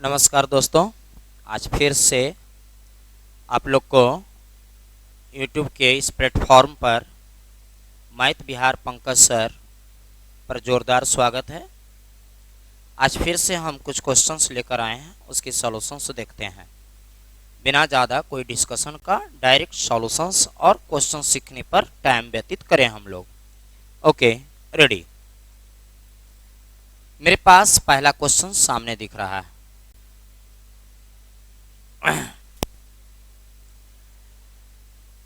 नमस्कार दोस्तों, आज फिर से आप लोग को YouTube के इस प्लेटफॉर्म पर मैथ बिहार पंकज सर पर जोरदार स्वागत है। आज फिर से हम कुछ क्वेश्चंस लेकर आए हैं, उसके सॉल्यूशंस देखते हैं। बिना ज़्यादा कोई डिस्कशन का डायरेक्ट सॉल्यूशंस और क्वेश्चन सीखने पर टाइम व्यतीत करें हम लोग। Okay, ready. मेरे पास पहला क्वेश्चन सामने दिख रहा है।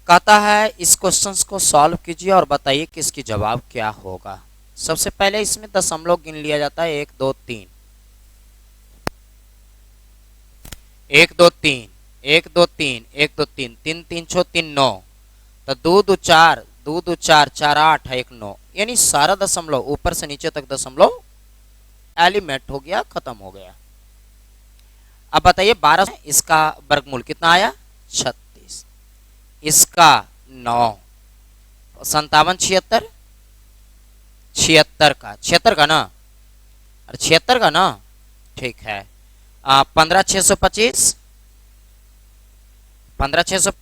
कहता है इस क्वेश्चंस को सॉल्व कीजिए और बताइए कि इसकी जवाब क्या होगा। सबसे पहले इसमें दशमलव गिन लिया जाता है, 1 2 3 1 2 3 1 2 3 1 2 3 3 3 6 3 9, तो 2 2 4 2 2 4 4 8 1 9, यानी सारा दशमलव ऊपर से नीचे तक दशमलव एलिमेंट हो गया, खत्म हो गया। अब बताइए 12, इसका वर्गमूल कितना आया? 36, इसका 9, 57 76 76 का ना, अरे 76 का ना, ठीक है। 15 625 15 600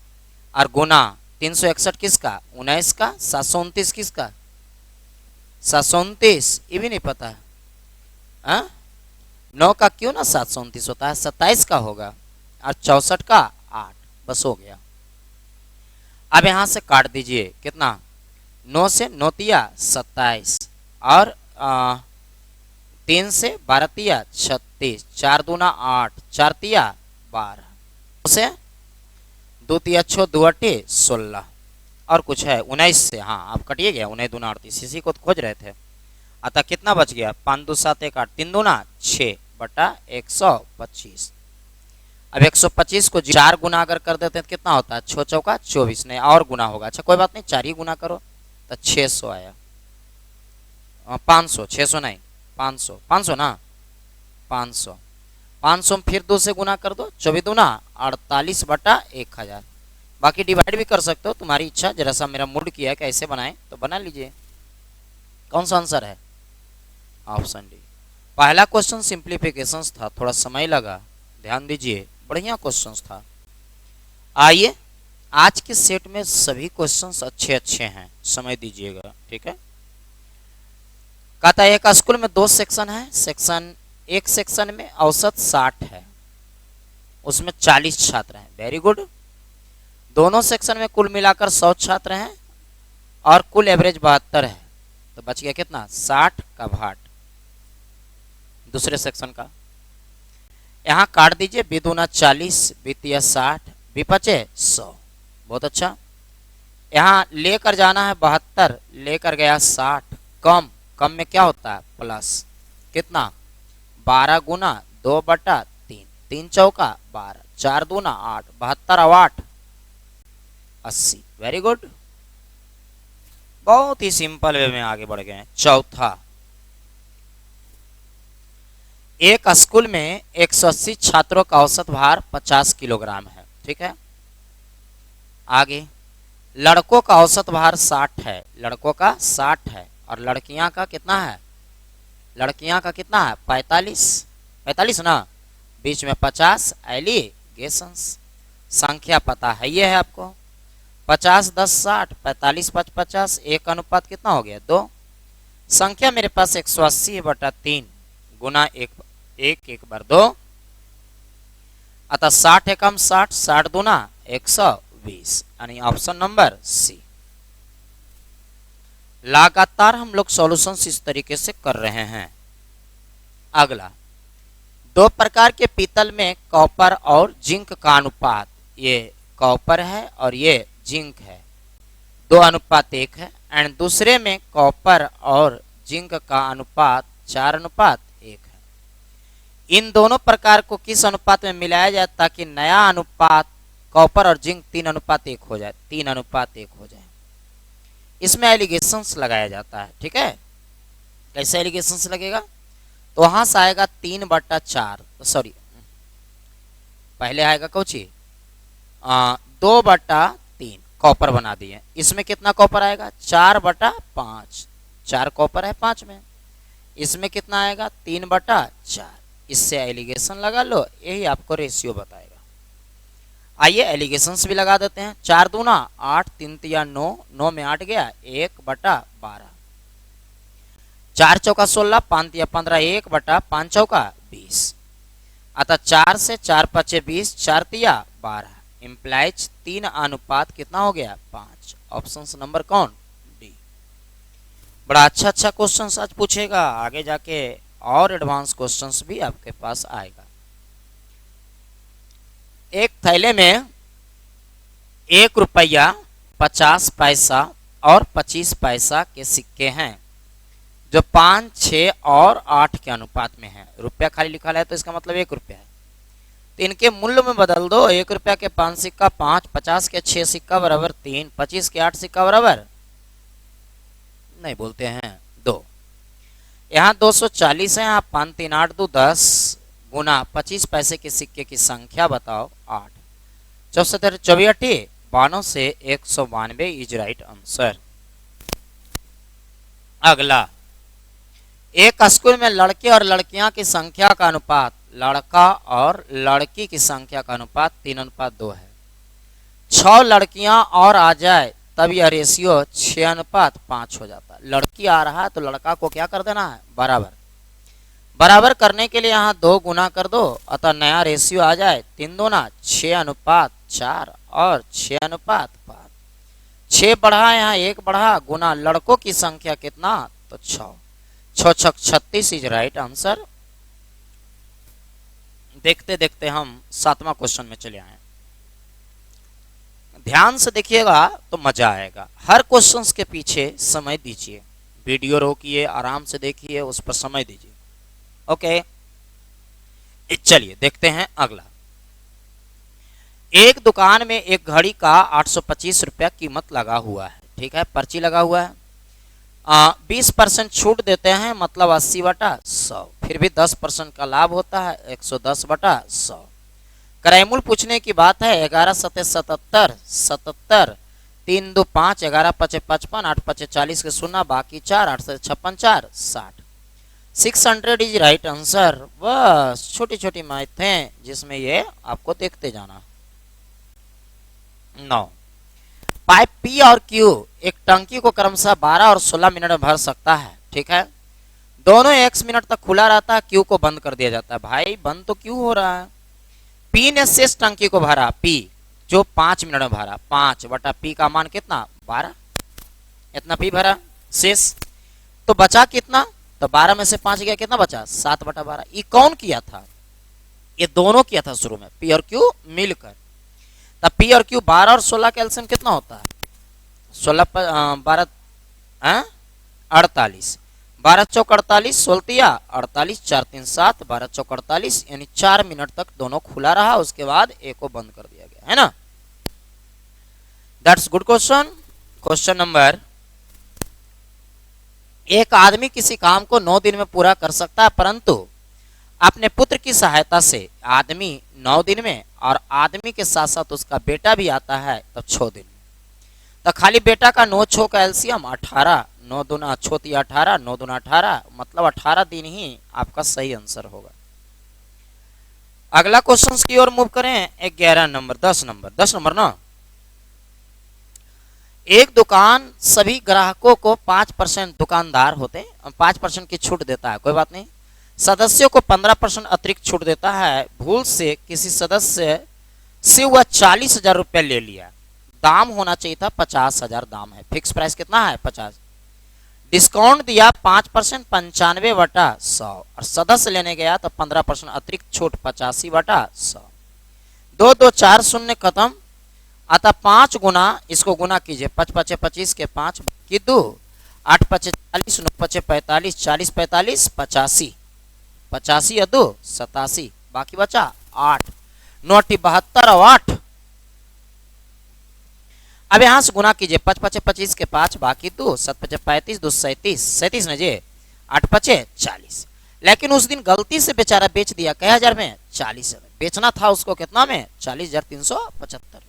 और गुना 361 किसका? 19 का। 729 किसका? 729, ये भी नहीं पता है। 9 का क्यों ना 729 होता है, 27 का होगा, और 64 का 8, बस हो गया। अब यहां से काट दीजिए, कितना? 9 से 9 तिया 27, और 3 से 12 तिया 36, 4 दूना 8, 4 तिया 12, से 2 तिया 6 2 8 16, और कुछ है 19 से, हाँ आप कटिए गया, 19 दूना 38, इसी को खोज रहे थे। अतः कितना बच गया? 5 2 7 1 8, 3 दूना 6 बटा 125। अब 125 को 4 गुना अगर कर देते हैं तो कितना होता है? 6 चौका 24, नहीं और गुना होगा। अच्छा कोई बात नहीं, 4 ही गुना करो तो 600 आया। 500, 600 नहीं, 500 500 ना, 500 500 में फिर 2 से गुना कर दो, 24 दूना 48 बटा 1000। बाकी डिवाइड भी कर सकते हो, तुम्हारी इच्छा। जरा सा मेरा मूड किया कि ऐसे बनाए तो बना लीजिए। कौन सा आंसर है? Option D. पहला क्वेश्चन सिंप्लीफिकेशंस था, थोड़ा समय लगा, ध्यान दीजिए, बढ़िया क्वेश्चंस था। आइए, आज के सेट में सभी क्वेश्चंस अच्छे अच्छे हैं, समय दीजिएगा, ठीक है। कहता है एक स्कूल में 2 सेक्शन है, एक सेक्शन में औसत 60 है, उसमें 40 छात्र हैं। Very good. दोनों सेक्शन में कुल मिलाकर 100 छात्र हैं और कुल एवरेज 72 है, तो बच गया कितना? 60 का भाट दूसरे सेक्शन का। यहां काट दीजिए, बिदुना 40 बितिया 60 विपचे 100, बहुत अच्छा। यहां लेकर जाना है 72, लेकर गया 60, कम कम में क्या होता है? प्लस, कितना? 12 गुना 2 बटा 3, 3 चौका 12, 4 दूना 8, 72 और 8 80। वेरी गुड, बहुत ही सिंपल वे में आगे बढ़ गए। चौथा, एक स्कूल में 180 छात्रों का औसत भार 50 किलोग्राम है, ठीक है। आगे, लड़कों का औसत भार 60 है, लड़कों का 60 है, और लड़कियां का कितना है? लड़कियां का कितना है? 45 45 ना, बीच में 50 एलिगेशंस। संख्या पता है, ये है आपको, 50 10 60, 45 5 50, एक अनुपात कितना हो गया? 2। संख्या मेरे पास 180 बटा 3 गुना 1 1 बार 2, अतः 60 एकम 60, 60 दूना 120, यानी ऑप्शन नंबर सी। लगातार हम लोग सॉल्यूशंस इस तरीके से कर रहे हैं। अगला, 2 प्रकार के पीतल में कॉपर और जिंक का अनुपात, ये कॉपर है और ये जिंक है, 2 अनुपात 1 है। एंड दूसरे में कॉपर और जिंक का अनुपात 4 अनुपात 1 है। इन दोनों प्रकार को किस अनुपात में मिलाया जाए ताकि नया अनुपात कॉपर और जिंक 3 अनुपात 1 हो जाए? 3 अनुपात 1 हो जाए। इसमें एलिगेशंस लगाया जाता है, ठीक है। कैसे एलिगेशंस लगेगा? तो वहां से आएगा 3 बटा 4, सॉरी पहले आएगा कौची 2 बटा 3, कॉपर बना दिए। इसमें कितना कॉपर आएगा? 4 बटा 5, 4 कॉपर है 5 में। इसमें कितना आएगा? 3 बटा 4, इससे एलिगेशन लगा लो, यही आपको रेशियो बताएगा। आइए एलिगेशंस भी लगा देते हैं। 4 दूना 8, 3 तिया 9, 9 में 8 गया 1/12, 4 चौका 16, 5 तिया 15, 1/5 चौका 20। अतः 4 से 4 पचे 20, 4 तिया 12, इम्प्लाइज 3 अनुपात कितना हो गया 5। ऑप्शन नंबर कौन, डी। बड़ा अच्छा क्वेश्चन आज पूछेगा, आगे जाके और एडवांस क्वेश्चंस भी आपके पास आएगा। एक थैले में 1 रुपया 50 पैसा और 25 पैसा के सिक्के हैं जो 5, 6 और 8 के अनुपात में है। रुपया खाली लिखा है तो इसका मतलब 1 रुपया है, तो इनके मूल्य में बदल दो। 1 रुपया के 5 सिक्का 5, 50 के 6 सिक्का बराबर 3, 25 के 8 सिक्का बराबर नहीं बोलते हैं 2। यहाँ 240 है, यहाँ 5 3 8 2 10 गुना 25 पैसे के सिक्के की संख्या बताओ 8। 74 24 92 से 192 इज राइट आंसर। अगला, एक स्कूल में लड़के और लड़कियां की संख्या का अनुपात, लड़का और लड़की की संख्या का अनुपात 3:2 है। 6 लड़कियां और आ जाए तब यह रेशियो 6:5 हो जाता है। लड़की आ रहा है तो लड़का को क्या कर देना है, बराबर। बराबर करने के लिए यहाँ 2 गुना कर दो, अतः नया रेशियो आ जाए 3 दूना 6:4 और 6:5। 6 बढ़ा, यहाँ 1 बढ़ा, गुना लड़कों की संख्या कितना, तो 6, 6 6 36 इज राइट आंसर। देखते देखते हम 7वां क्वेश्चन में चले आए। ध्यान से देखिएगा तो मजा आएगा। हर क्वेश्चंस के पीछे समय दीजिए, वीडियो रोकिए, आराम से देखिए, उस पर समय दीजिए। ओके, चलिए देखते हैं अगला। एक दुकान में एक घड़ी का 825 रुपया कीमत लगा हुआ है, ठीक है, पर्ची लगा हुआ है। 20% छूट देते हैं, मतलब 80/100, फिर भी 10% का लाभ होता है, 110/100। क्रयमूल्य पूछने की बात है। 11 सत्ते 77, 77, 3 2 5, 11 पचे 55, 8 पचे 40 के 0, बाकी 4, 8 से 56 4 60। 600 इज राइट आंसर। बस छोटी छोटी मैथ हैं जिसमें ये आपको देखते जाना। 9, पाइप पी और क्यू एक टंकी को क्रमशः 12 और 16 मिनट में भर सकता है, ठीक है। दोनों x मिनट तक खुला रहता है, क्यू को बंद कर दिया जाता है। भाई बंद तो क्यू हो रहा है। पी ने शेष टंकी को भरा, पी जो 5 मिनट में भरा, 5/p का मान कितना 12, इतना पी भरा शेष, तो बचा कितना, तो 12 में से 5 गया, कितना बचा 7/12। ये कौन किया था, ये दोनों किया था शुरू में, पी और क्यू मिलकर। तब पी और क्यू 12 और 16 का एलसीएम कितना होता है, 16 12 48, 12 चौक 48, 16 48, 4 3 7, 12 चौक 48, यानी 4 मिनट तक दोनों खुला रहा, उसके बाद एक को बंद कर दिया गया, है ना। That's good question. Question number, एक आदमी किसी काम को 9 दिन में पूरा कर सकता है, परंतु अपने पुत्र की सहायता से आदमी 9 दिन में और आदमी के साथ साथ उसका बेटा भी आता है तो 6 दिन में। तो खाली बेटा का 9 6 का एलसीएम 18, 9 दूना 6 तिया 18, 9 दूना 18, मतलब 18 दिन ही आपका सही आंसर होगा। अगला क्वेश्चन की ओर मूव करें। 11 नंबर 10 नंबर ना। एक दुकान सभी ग्राहकों को 5% दुकानदार होते हैं 5% की छूट देता है, कोई बात नहीं। सदस्यों को 15% अतिरिक्त छूट देता है। भूल से किसी सदस्य से वह 40,000 रुपया ले लिया, दाम होना चाहिए था 50,000 दाम है, फिक्स प्राइस कितना है 50। डिस्काउंट दिया 5% 95/100 और सदस्य लेने गया तो 15% अतिरिक्त छूट 85/100। 2 2 4 0 खत्म, अतः 5 गुना, इसको गुना कीजिए, 5 5 25 के 5 की 2, 8 5 40, 9 5 45, 40 45 85, 85 या 2 87, बाकी बचा 8, 9 72 और 8। अब यहां से गुना कीजिए, 5 5 25 के 5 बाकी 2, 7 5 35, 2 37, 37 न जे, 8 5 40। लेकिन उस दिन गलती से बेचारा बेच दिया कई हजार में, 40 में बेचना था उसको, कितना में 40,375।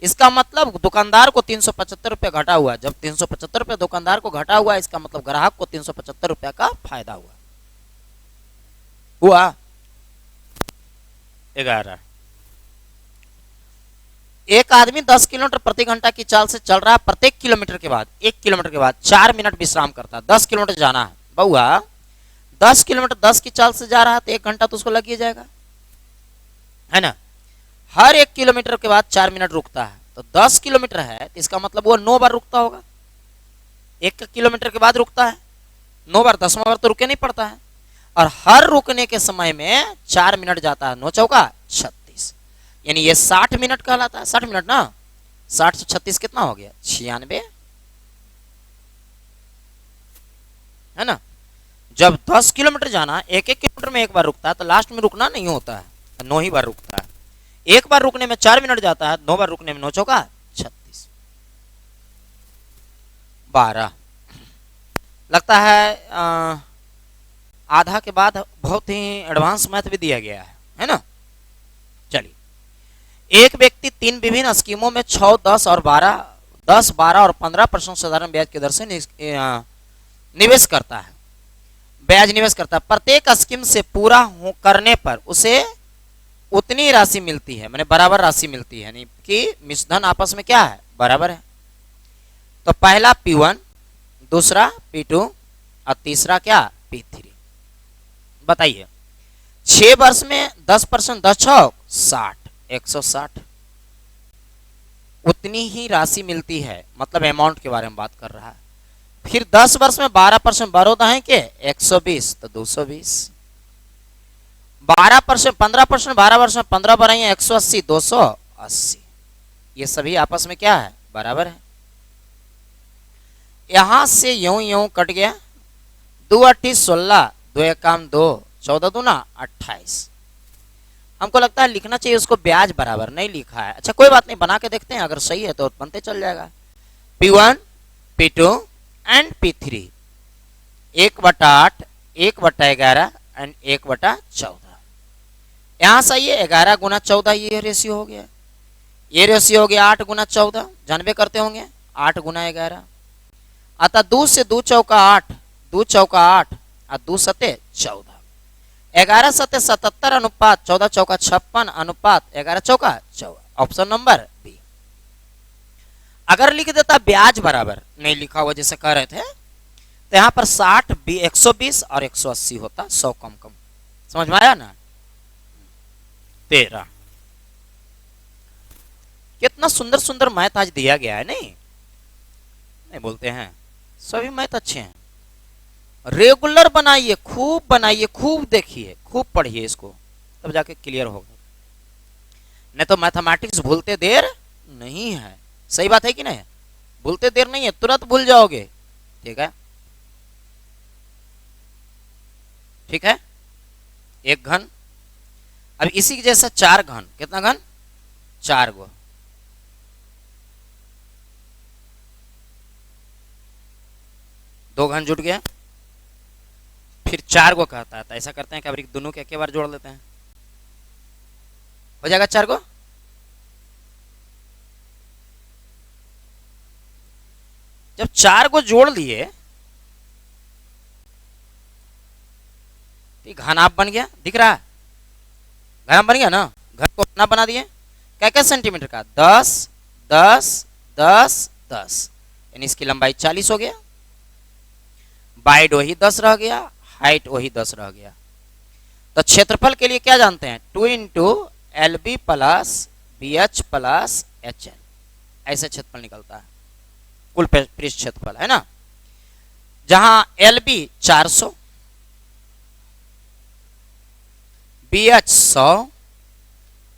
इसका मतलब दुकानदार को 375 रुपया घटा हुआ। जब 375 रुपया दुकानदार को घटा हुआ, इसका मतलब ग्राहक को 375 रुपया का फायदा हुआ। 11। एक आदमी 10 किलोमीटर प्रति घंटा की चाल से चल रहा है। प्रत्येक किलोमीटर के बाद 1 किलोमीटर के बाद 4 मिनट विश्राम करता है। 10 किलोमीटर जाना है बउआ, 10 किलोमीटर 10 की चाल से जा रहा है तो 1 घंटा तो उसको लग ही जाएगा, है ना। हर 1 किलोमीटर के बाद 4 मिनट रुकता है, तो 10 किलोमीटर है तो इसका मतलब वो 9 बार रुकता होगा। 1 किलोमीटर के बाद रुकता है 9 बार, 10वां बार तो रुके नहीं पड़ता है। और हर रुकने के समय में 4 मिनट जाता है, 9 चौका 36, यानी ये 60 मिनट कहलाता है। 60 मिनट ना, 60 से 36 कितना हो गया, 96, है ना। जब 10 किलोमीटर जाना, 1-1 किलोमीटर में 1 बार रुकता है, तो लास्ट में रुकना नहीं होता है, 9 ही बार रुकता है। 1 बार रुकने में 4 मिनट जाता है, 9 बार रुकने में 9 चौका 36। 12 लगता है आधा के बाद बहुत ही एडवांस मैथ भी दिया गया है ना। चलिए, एक व्यक्ति 3 विभिन्न स्कीमों में 6, 10 और 12, 10, 12 और 15% साधारण ब्याज की दर से निवेश करता है। ब्याज निवेश करता है। प्रत्येक स्कीम से पूरा करने पर उसे उतनी राशि मिलती है, माने बराबर राशि मिलती है, यानी कि मिश्रधन आपस में क्या है, बराबर है। तो पहला P1, दूसरा P2 और तीसरा क्या, P3। बताइए, 6 वर्ष में 10%, 10 छौक 60, 160 उतनी ही राशि मिलती है, मतलब अमाउंट के बारे में बात कर रहा है। फिर 10 वर्ष में 12% बरोदा है के 120, तो 220। 12%, 15%, 12 वर्ष में 15 बढ़ाइए 180, 280। ये सभी आपस में क्या है, बराबर है। यहां से यूं यूं कट गया, 2 8 16, 2 1 2, 14 दूना 28। हमको लगता है लिखना चाहिए उसको ब्याज बराबर, नहीं लिखा है। अच्छा कोई बात नहीं, बना के देखते हैं, अगर सही है तो बनते चल जाएगा। P1, P2 and P3 1/8, 1/11 and 1/14। यहां सही है, 11 गुना 14 ये रेशियो हो गया। ये रेशियो हो गया 8 गुना 14, जानबे करते होंगे 8 गुना 11। अतः 2 से 2 चौका 8, 2 चौका 8 और 2 सते 14। 11 सते 77 अनुपात 14 चौका 56 अनुपात 11 चौका 14। Option number b. अगर लिख देता ब्याज बराबर, नहीं लिखा हुआ जैसे कह रहे थे, तो यहां पर 60, 120 और 180 होता, 100 कम कम। समझ में आया ना। 13 कितना सुंदर सुंदर मैथ आज दिया गया है, नहीं बोलते हैं, सभी मैथ अच्छे हैं। रेगुलर बनाइए, खूब देखिए, खूब पढ़िए इसको, तब जाके क्लियर होगा। नहीं तो मैथमेटिक्स भूलते देर नहीं है। सही बात है कि नहीं, भूलते देर नहीं है, तुरंत भूल जाओगे। ठीक है, ठीक है। एक घन, अब इसी के जैसा 4 घन, कितना घन, 4 गो। दो घन जुट गया, फिर 4 गो कहता है, तो ऐसा करते हैं कि अब दोनों के एक बार जोड़ लेते हैं, हो जाएगा 4 गो। जब 4 गो जोड़ लिए तो घनाभ बन गया, दिख रहा है, घनाभ बन गया ना। घर को घनाभ बना दिए, क्या सेंटीमीटर का, 10, 10, 10, 10, यानी इसकी लंबाई 40 हो गया। वाइड वही 10 रह गया, हाइट वही 10 रह गया। तो क्षेत्रफल के लिए क्या जानते हैं, 2 into LB plus BH plus HL, ऐसे क्षेत्रफल निकलता है, कुल पृष्ठ क्षेत्रफल, है ना। जहां LB 400, BH 100,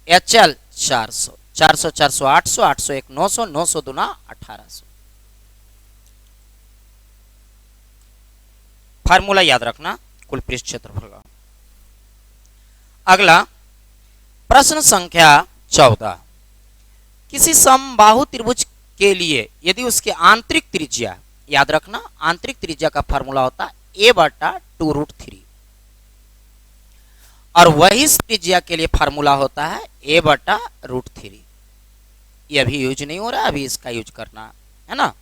HL 400, 400 400 800, 800 1 900, 900 दूना 1800। फार्मूला याद रखना कुल पृष्ठ क्षेत्रफल का। अगला प्रश्न संख्या 14, किसी समबाहु त्रिभुज के लिए यदि उसके आंतरिक त्रिज्या, याद रखना आंतरिक त्रिज्या का फार्मूला होता है a/2√3, और वही त्रिज्या के लिए फार्मूला होता है a/√3। ये अभी यूज नहीं हो रहा, अभी इसका यूज करना है ना।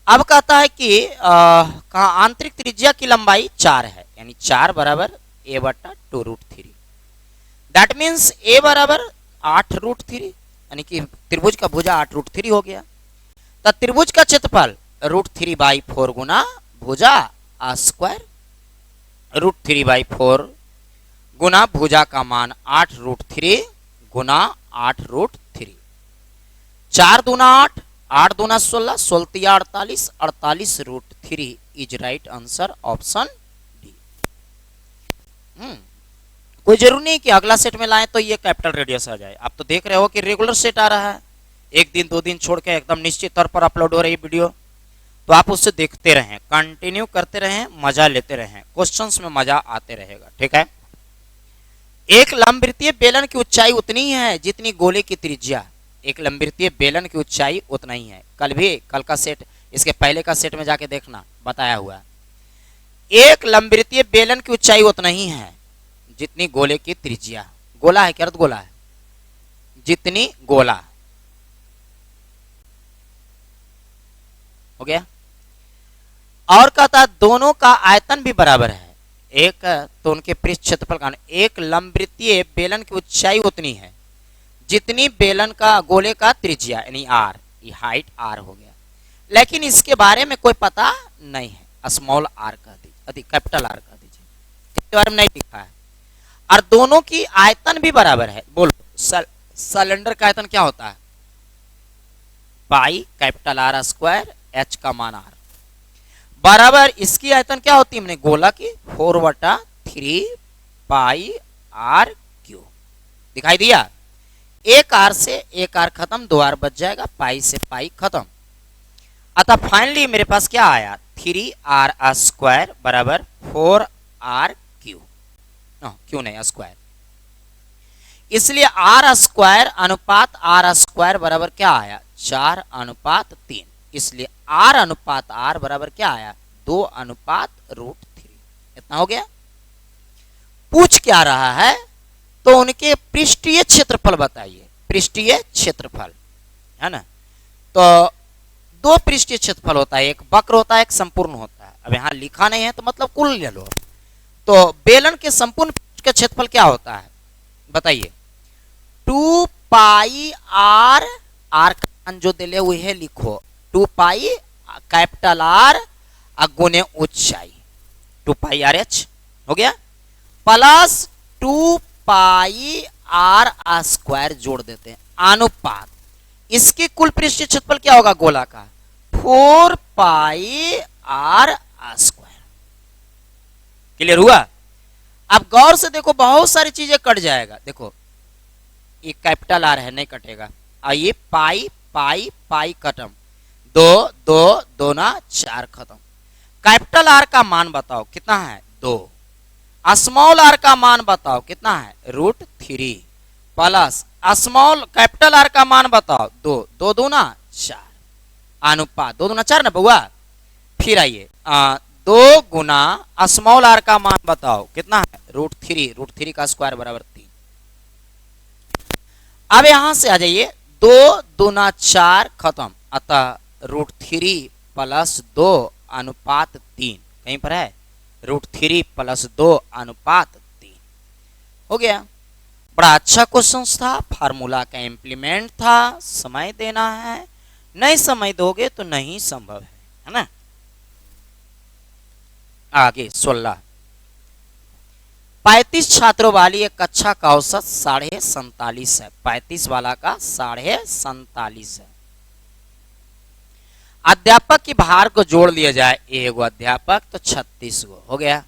अब कहता है कि कहा आंतरिक त्रिज्या की लंबाई 4 है, यानी 4 बराबर a/2√3। दैट मीन्स ए बराबर 8√3, यानी कि त्रिभुज का भुजा 8√3 हो गया। तो त्रिभुज का क्षेत्रफल √3/4 गुना भुजा स्क्वायर, √3/4 गुना भुजा का मान 8√3 गुना 8√3, 4 दूना 8, 8 दूना 16, 16 48, 48√3 is right answer option D. कोई जरूरी नहीं कि अगला सेट में लाएं तो ये कैपिटल रेडियस आ जाए। आप तो देख रहे हो कि रेगुलर सेट आ रहा है, एक दिन 2 दिन छोड़ के एकदम निश्चित तौर पर अपलोड हो रही वीडियो, तो आप उससे देखते रहें, कंटिन्यू करते रहें, मजा लेते रहें, क्वेश्चंस में मजा आते रहेगा। ठीक है। एक लंबवृत्तीय बेलन की ऊंचाई उतनी ही है जितनी गोले की त्रिज्या। एक लंबवृत्तीय बेलन की ऊंचाई उतना ही है। कल का सेट, इसके पहले का सेट में जाके देखना, बताया हुआ है। एक लंबवृत्तीय बेलन की ऊंचाई उतना ही है जितनी गोले की त्रिज्या। गोला है क्या, अर्धगोला है? जितनी गोला हो गया। और कहता है दोनों का आयतन भी बराबर है। एक तो उनके पृष्ठ क्षेत्रफल का, एक लंबवृत्तीय बेलन की ऊंचाई उतनी है जितनी बेलन का गोले का त्रिज्या, यानी आर, ये हाइट आर हो गया। लेकिन इसके बारे में कोई पता नहीं है, स्मॉल आर कह दीजिए, कैपिटल आर कह दीजिए, इसके बारे में नहीं लिखा है। और दोनों की आयतन भी बराबर है। बोलो सिलेंडर का आयतन क्या होता है? Pi capital R square, H का मान आर, बराबर इसकी आयतन क्या होती है? हमने गोला की 4/3 पाई आर क्यू। दिखाई दिया? एक आर से एक आर खत्म, 2 आर बच जाएगा, पाई से पाई खत्म। अतः फाइनली मेरे पास क्या आया? 3r स्क्वायर बराबर 4r क्यू, क्यों नहीं स्क्वायर, इसलिए आर स्क्वायर अनुपात आर स्क्वायर बराबर क्या आया? 4/3। इसलिए आर अनुपात आर बराबर क्या आया? 2/√3। इतना हो गया। पूछ क्या रहा है? तो उनके पृष्ठीय क्षेत्रफल बताइए। पृष्ठीय क्षेत्रफल है ना, तो 2 पृष्ठीय क्षेत्रफल होता है, एक वक्र होता है, एक संपूर्ण होता है। अब यहां लिखा नहीं है तो मतलब कुल ले लो। तो बेलन के संपूर्ण पृष्ठ का क्षेत्रफल क्या होता है बताइए? 2 पाई आर, आर का मान जो दिले हुए है लिखो, 2 पाई कैपिटल आर गुने ऊंचाई, 2 पाई आर एच हो गया, प्लस 2 पाई आर स्क्वायर जोड़ देते हैं, अनुपात इसकी कुल पृष्ठीय क्षेत्रफल क्या होगा गोला का? 4 पाई आर स्क्वायर। क्लियर हुआ? अब गौर से देखो, बहुत सारी चीजें कट जाएगा। देखो ये कैपिटल आर है, नहीं कटेगा। आइए पाई पाई पाई खत्म, 2 2 2 ना 4 खत्म। कैपिटल आर का मान बताओ कितना है? 2। स्मॉल आर का मान बताओ कितना है? √3 प्लस स्मॉल कैपिटल आर का मान बताओ 2, 2 दूना 4, अनुपात 2 दूना 4 ना बउआ। फिर आइए 2 गुना स्मॉल आर का मान बताओ कितना है? √3, √3 का स्क्वायर बराबर 3। अब यहां से आ जाइए, 2 दूना 4 खत्म, अतः √3 प्लस 2 अनुपात 3 कहीं पर है, √3 प्लस 2 अनुपात 3 हो गया। बड़ा अच्छा क्वेश्चन था, फार्मूला का इम्प्लीमेंट था। समय देना है, नहीं समय दोगे तो नहीं संभव है ना। आगे 16, 35 छात्रों वाली एक कक्षा का औसत 47.5 है। 35 वाला का 47.5 है। अध्यापक की भार को जोड़ लिया जाए, एगो अध्यापक तो 36 गो हो गया।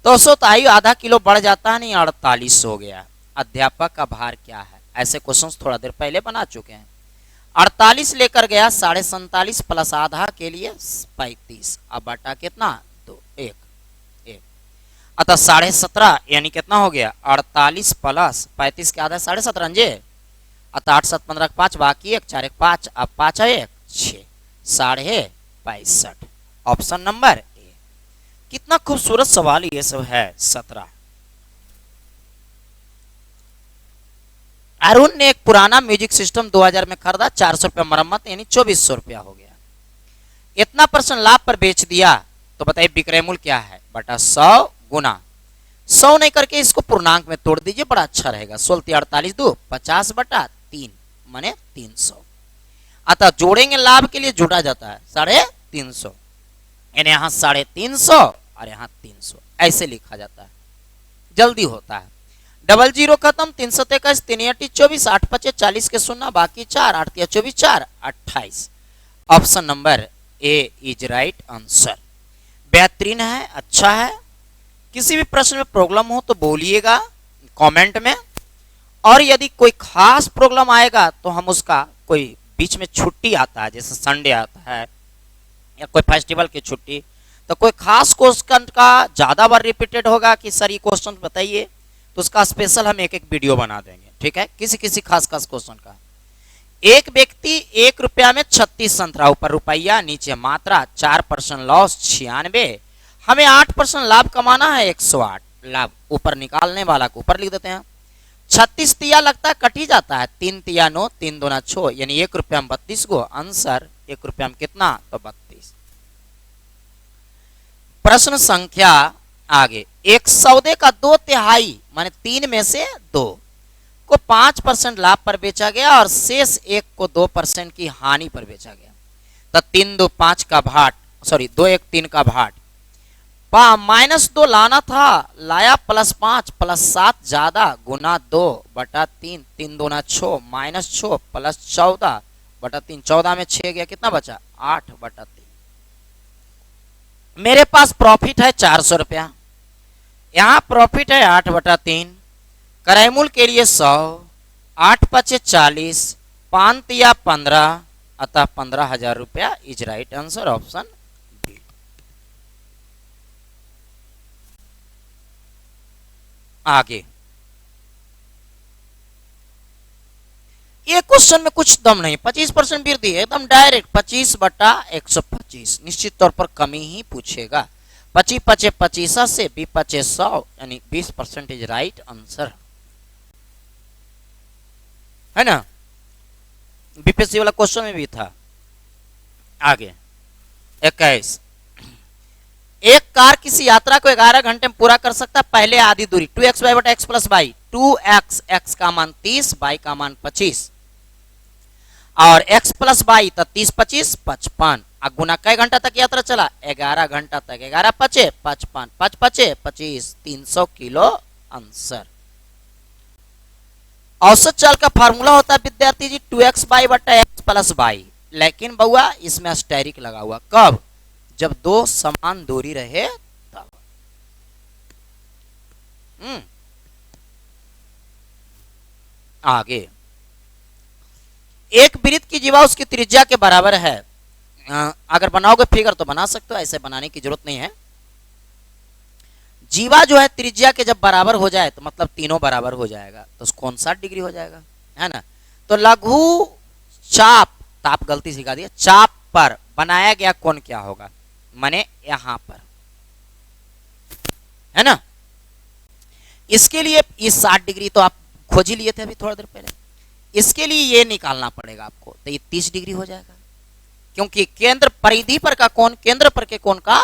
तो औसत आयु आधा किलो बढ़ जाता है, नहीं 48 हो गया। अध्यापक का भार क्या है? ऐसे क्वेश्चंस थोड़ा देर पहले बना चुके हैं। 48 लेकर गया, 47.5 प्लस आधा के लिए 35, अब बटा कितना? 2, 1 1, अतः 17.5 यानी कितना हो गया? 48 प्लस 35 के आधा 17.5 अंजे, अतः 8 7 15 5 बाकी 1 4 1 5, अब 5 1 6, 65.5। Option number A. कितना खूबसूरत सवाल ये सब है। 17, अरुण ने एक पुराना म्यूजिक सिस्टम 2000 में खरीदा, 400 रुपया मरम्मत यानी 2400 रुपया हो गया। इतना % लाभ पर बेच दिया, तो बताइए विक्रय मूल्य क्या है? बटा 100 गुना 100 नहीं करके इसको पूर्णांक में तोड़ दीजिए, बड़ा अच्छा रहेगा। 16 48 2 50/3 माने 300। अतः जोड़ेंगे लाभ के लिए जोड़ा जाता है 350, यानी यहाँ 350 और यहाँ 300 ऐसे लिखा जाता है, जल्दी होता है। डबल जीरो खत्म, 321 3 8 24 8 5 40 के 0 बाकी 4 8 24 4 28। Option number A is right answer. बेहतरीन है, अच्छा है। किसी भी प्रश्न में प्रॉब्लम हो तो बोलिएगा कमेंट में, और यदि कोई खास प्रॉब्लम आएगा तो हम उसका, कोई बीच में छुट्टी आता है जैसे संडे आता है या कोई फेस्टिवल की छुट्टी, तो कोई खास क्वेश्चन का ज्यादा बार रिपीटेड होगा कि सर ये क्वेश्चन बताइए, तो उसका स्पेशल हम एक वीडियो बना देंगे, ठीक है। किसी किसी खास क्वेश्चन का। एक व्यक्ति 1 रुपया में 36 संतरा, ऊपर रुपया नीचे मात्रा, 4% लॉस 96, हमें 8% लाभ कमाना है 108। लाभ ऊपर निकालने वाला को ऊपर लिख देते हैं। 36 तिया लगता है कट ही जाता है, 3 तिया 9 3 दूना 6, यानी 1 रुपया में 32 गो। आंसर 1 रुपया में कितना, तो 32। प्रश्न संख्या आगे। एक सौदे का 2/3 माने 3 में से 2 को 5% लाभ पर बेचा गया और शेष 1 को 2% की हानि पर बेचा गया। तो 3 2 5 का भाट, सॉरी 2 1 3 का भाट, -2 लाना था, लाया +5 +7 ज्यादा गुना 2/3, 3 दूना 6 -6 +14/3, 14 में 6 गया, कितना बचा 8/3। मेरे पास प्रॉफिट है 400 रुपया, यहाँ प्रॉफिट है 8/3, क्रय मूल्य के लिए 100, 8 5 40, 5 तिया 15, अतः 15,000 रुपया is right answer, option b. आगे ये क्वेश्चन में कुछ दम नहीं, 25% वृद्धि, एकदम डायरेक्ट 25/125, निश्चित तौर पर कमी ही पूछेगा। 25 5 25 से 20 5 100, यानी 20% इज राइट आंसर, है ना। बीपीएससी वाला क्वेश्चन में भी था। आगे 21, एक कार किसी यात्रा को 11 घंटे में पूरा कर सकता है, पहले आधी दूरी 2x/x + y, 2x x का मान 30, y का मान 25 और x + y तो 30 25 55, गुना कई घंटा तक यात्रा चला, 11 घंटा तक, 11 5 55 5 5 25, 300 किलो आंसर। औसत चाल का फार्मूला होता है विद्यार्थी जी 2x/x + y, लेकिन बउआ इसमें अस्टेरिक लगा हुआ, कब, जब 2 समान दूरी रहे तब। आगे, एक वृत्त की जीवा उसकी त्रिज्या के बराबर है। अगर बनाओगे फिगर तो बना सकते हो, ऐसे बनाने की जरूरत नहीं है। जीवा जो है त्रिज्या के जब बराबर हो जाए तो मतलब तीनों बराबर हो जाएगा, तो 59 डिग्री हो जाएगा, है ना। तो लघु चाप, ताप गलती सिखा दिया, चाप पर बनाया गया कोण क्या होगा, माने यहां पर, है ना। इसके लिए इस 60 डिग्री तो आप खोज ही लिए थे अभी थोड़ा देर पहले, इसके लिए ये निकालना पड़ेगा आपको, तो ये 30 डिग्री हो जाएगा, क्योंकि केंद्र परिधि पर का कोण केंद्र पर के कोण का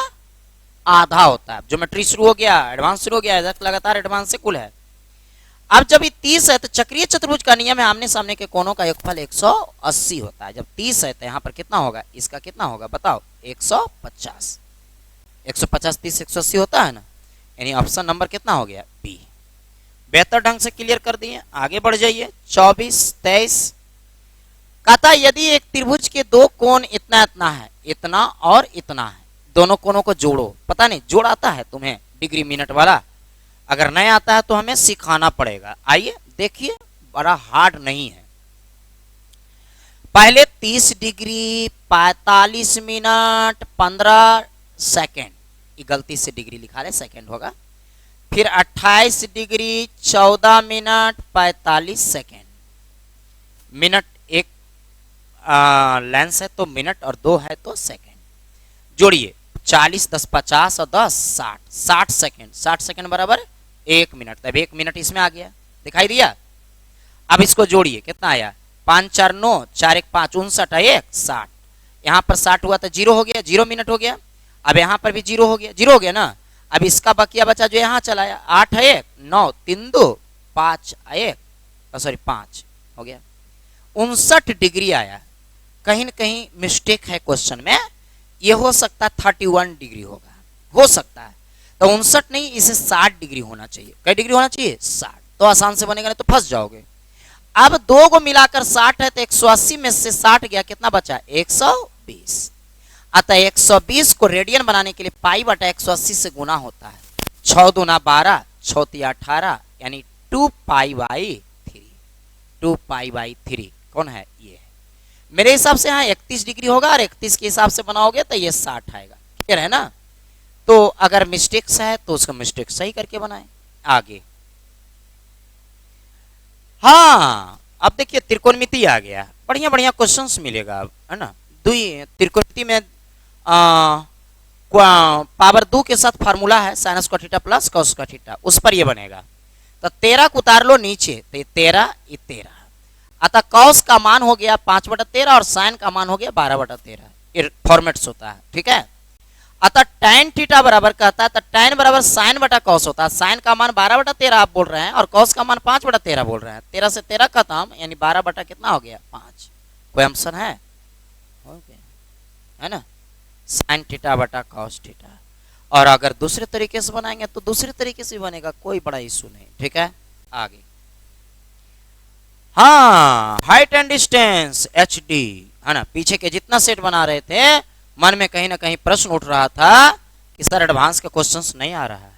आधा होता है। ज्योमेट्री शुरू हो गया, एडवांस शुरू हो गया, लगातार एडवांस से कुल है। अब जब ये 30 है तो चक्रीय चतुर्भुज का नियम है, आमने सामने के कोणों का योगफल 180 होता है। जब 30 है तो यहाँ पर कितना होगा, इसका कितना होगा बताओ, 150, 150 30 180 होता है ना, यानी ऑप्शन नंबर कितना हो गया, बी। बेहतर ढंग से क्लियर कर दिए, आगे बढ़ जाइए। 24 23 कहता यदि एक त्रिभुज के 2 कोण इतना इतना है, इतना और इतना है, दोनों कोणों को जोड़ो। पता नहीं जोड़ आता है तुम्हें डिग्री मिनट वाला, अगर नहीं आता है तो हमें सिखाना पड़ेगा। आइए देखिए, बड़ा हार्ड नहीं है। पहले 30 डिग्री 45 मिनट 15 सेकेंड, ये गलती से डिग्री लिखा रहे, सेकेंड होगा। फिर 28 डिग्री 14 मिनट 45 सेकेंड, मिनट एक लेंस है तो मिनट और 2 है तो सेकेंड। जोड़िए 40 10 50 और 10 60, 60 सेकेंड, 60 सेकेंड बराबर 1 मिनट, तब 1 मिनट इसमें आ गया, दिखाई दिया। अब इसको जोड़िए, कितना आया, 5 4 9 4 1 5 59 1 60, यहाँ पर 60 हुआ तो 0 हो गया, 0 मिनट हो गया। अब यहाँ पर भी 0 हो गया, 0 हो गया ना। अब इसका बकिया बचा जो यहाँ चलाया, 8 है 1, 9, 3 2 5 1, सॉरी 5 हो गया, 59 डिग्री आया। कहीं न कहीं मिस्टेक है क्वेश्चन में, ये हो सकता है 31 डिग्री होगा, हो सकता है। तो 59 नहीं, इसे 60 डिग्री होना चाहिए। कै डिग्री होना चाहिए? 60। तो आसान से बनेगा, नहीं तो फंस जाओगे। अब दो को मिलाकर 60 है, तो 180 में से 60 गया, कितना बचा? 120। अतः 120 को रेडियन बनाने के लिए पाई बटा 180 से गुना होता है। 6 दूना 12, 6 तिया 18, यानी 2 पाई बाई 3। 2 पाई बाई 3 कौन है? ये है। मेरे हिसाब से यहाँ 31 डिग्री होगा, और 31 के हिसाब से बनाओगे तो ये 60 आएगा। क्लियर है ना? तो अगर मिस्टेक्स है तो उसका मिस्टेक सही करके बनाए। आगे हाँ, अब देखिए त्रिकोणमिति आ गया, बढ़िया बढ़िया क्वेश्चंस मिलेगा अब, है ना। त्रिकोणमिति में पावर 2 के साथ फार्मूला है साइनस का थीटा प्लस कॉस का थीटा, उस पर ये बनेगा। तो 13 को उतार लो नीचे, तो ये 13 ये 13। अतः कॉस का मान हो गया 5/13 और साइन का मान हो गया 12/13। ये फॉर्मेट्स होता है, ठीक है। अतः tan थीटा बराबर कहता है, तो tan बराबर साइन बटा कॉस होता है। साइन का मान 12/13 आप बोल रहे हैं, और कॉस का मान 5/13 बोल रहे हैं। 13 से 13 खत्म, यानी 12 बटा कितना हो गया? 5। कोई ऑप्शन है? हो गया, है ना। साइन थीटा बटा कॉस थीटा। और अगर दूसरे तरीके से बनाएंगे तो दूसरे तरीके से बनेगा, कोई बड़ा इशू नहीं, ठीक है। आगे हाँ, हाइट एंड डिस्टेंस HD, है ना। पीछे के जितना सेट बना रहे थे, मन में कहीं ना कहीं प्रश्न उठ रहा था कि सर एडवांस का क्वेश्चंस नहीं आ रहा है।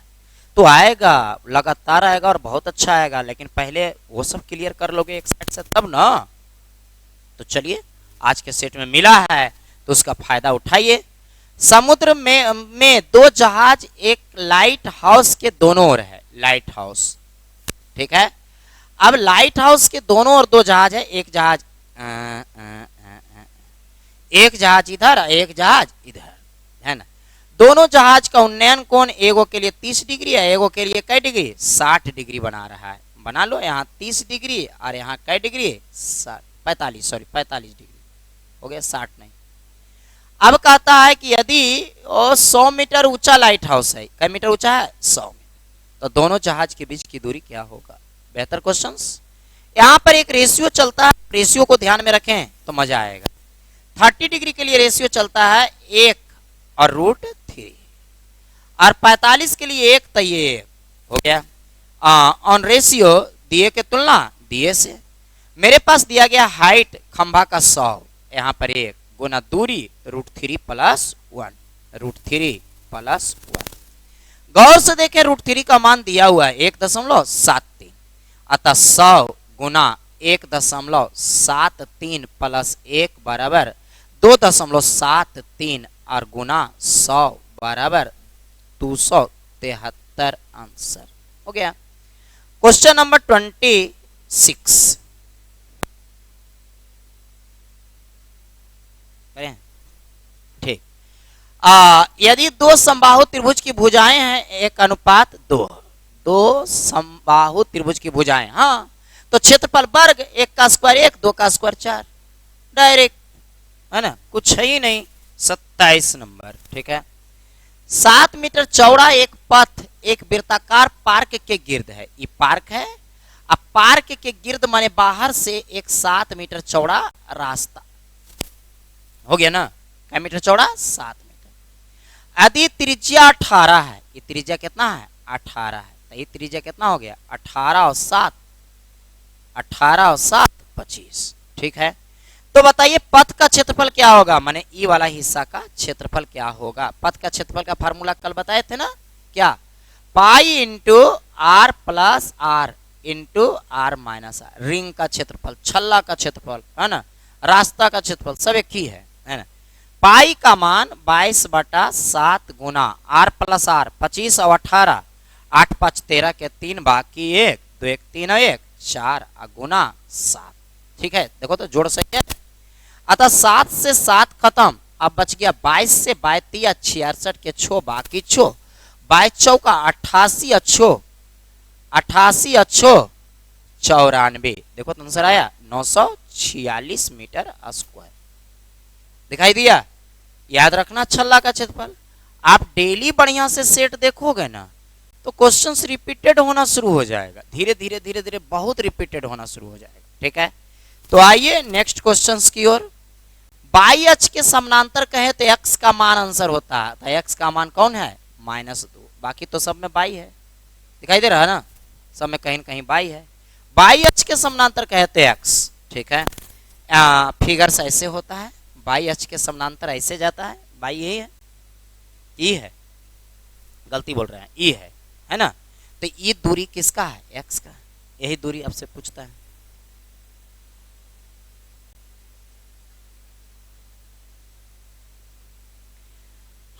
तो आएगा, लगातार आएगा और बहुत अच्छा आएगा, लेकिन पहले वो सब क्लियर कर लोगे एक साइड से, तब ना। तो चलिए, आज के सेट में मिला है तो उसका फायदा उठाइए। समुद्र में दो जहाज एक लाइट हाउस के दोनों ओर है। लाइट हाउस, ठीक है। अब लाइट हाउस के दोनों ओर दो जहाज है, एक जहाज इधर, एक जहाज इधर, है ना। दोनों जहाज का उन्नयन कोण एगो के लिए 30 डिग्री है, एगो के लिए कै डिग्री? 60 डिग्री बना रहा है। बना लो, यहाँ 30 डिग्री और यहाँ कै डिग्री? 45 डिग्री हो गया, 60 नहीं। अब कहता है कि यदि 100 मीटर ऊंचा लाइट हाउस है, कै मीटर ऊंचा है? 100 मीटर, तो दोनों जहाज के बीच की दूरी क्या होगा? बेहतर क्वेश्चंस। यहाँ पर एक रेशियो चलता है, रेशियो को ध्यान में रखें तो मजा आएगा। 30 डिग्री के लिए रेशियो चलता है 1 और √3, और 45 के लिए 1, तो ये 1 हो गया। ऑन रेशियो दिए के तुलना दिए से। मेरे पास दिया गया हाइट खंभा का 100, यहाँ पर 1 गुना दूरी √3 + 1, √3 + 1। गौर से देखें, √3 का मान दिया हुआ है 1.73, अतः 100 गुना 1.73 + 1 बराबर 2.73, और गुना 100 बराबर 273 आंसर हो गया। क्वेश्चन नंबर 26, ठीक। यदि दो समबाहु त्रिभुज की भुजाएं हैं 1:2, दो समबाहु त्रिभुज की भुजाएं, हाँ, तो क्षेत्रफल वर्ग 1 का स्क्वायर 1, 2 का स्क्वायर 4, डायरेक्ट, है ना, कुछ है ही नहीं। 27 नंबर, ठीक है। 7 मीटर चौड़ा एक पथ एक वृत्ताकार पार्क के गिर्द है। ये पार्क है। अब पार्क के गिर्द माने बाहर से एक 7 मीटर चौड़ा रास्ता हो गया ना। क्या मीटर चौड़ा? 7 मीटर। यदि त्रिज्या 18 है, ये त्रिज्या कितना है? 18 है, तो ये त्रिज्या कितना हो गया? 18 और 7 25, ठीक है। तो बताइए पथ का क्षेत्रफल क्या होगा, माने ई वाला हिस्सा का क्षेत्रफल क्या होगा? पथ का क्षेत्रफल का फार्मूला कल बताए थे ना, क्या? Pi into r + r into r - r। Ring का क्षेत्रफल, छल्ला का क्षेत्रफल, है ना, रास्ता का क्षेत्रफल सब एक ही है ना। पाई का मान 22/7 गुना r + r 25 और 18, 8 5 13 के 3 बाकी 1, 2 1 3 और 1 4 गुना 7, ठीक है। देखो तो जोड़ सही है। अतः 7 से 7 खत्म, अब बच गया 22 से 22 66 के 6 बाकी 6, 22 चौका 88 अच्छो 94। देखो तो आंसर आया 946 मीटर स्क्वायर। दिखाई दिया? याद रखना छल्ला का क्षेत्रफल। आप डेली बढ़िया से सेट देखोगे ना तो क्वेश्चंस रिपीटेड होना शुरू हो जाएगा, धीरे धीरे धीरे धीरे बहुत रिपीटेड होना शुरू हो जाएगा। ठीक है, तो आइए नेक्स्ट क्वेश्चंस की ओर। बाई अक्ष के समानांतर कहे तो एक्स का मान आंसर होता है, तो एक्स का मान कौन है -2, बाकी तो सब में बाई है, दिखाई दे रहा है ना, सब में कहीं न कहीं बाई है। बाई अक्ष के समानांतर कहे तो एक्स, ठीक है, फिगर्स ऐसे होता है, बाई अक्ष के समानांतर ऐसे जाता है, बाई यही है, ई है, गलती बोल रहे हैं, ई है ना, तो ई दूरी किसका है, एक्स का, यही दूरी आपसे पूछता है।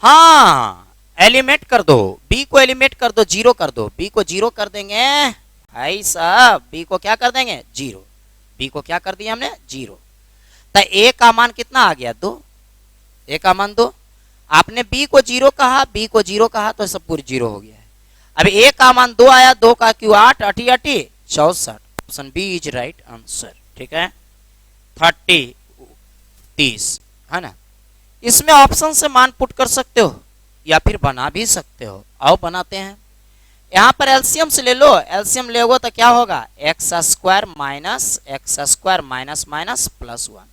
हाँ, एलिमेंट कर दो, बी को एलिमेंट कर दो, जीरो कर दो, बी को जीरो कर देंगे भाई साहब, बी को क्या कर देंगे जीरो, बी को क्या कर दिया हमने जीरो, तो ए का मान कितना आ गया 2, ए का मान 2, आपने बी को जीरो कहा, बी को जीरो कहा तो सब पूरी जीरो हो गया है। अब ए का मान 2 आया, 2 का क्यों 8, 8 8 64, option b is right answer. ठीक है, 30 30 है ना, इसमें ऑप्शन से मान पुट कर सकते हो या फिर बना भी सकते हो, आओ बनाते हैं। यहाँ पर एलसीएम से ले लो, एलसीएम लेगो तो क्या होगा x square minus minus plus 1,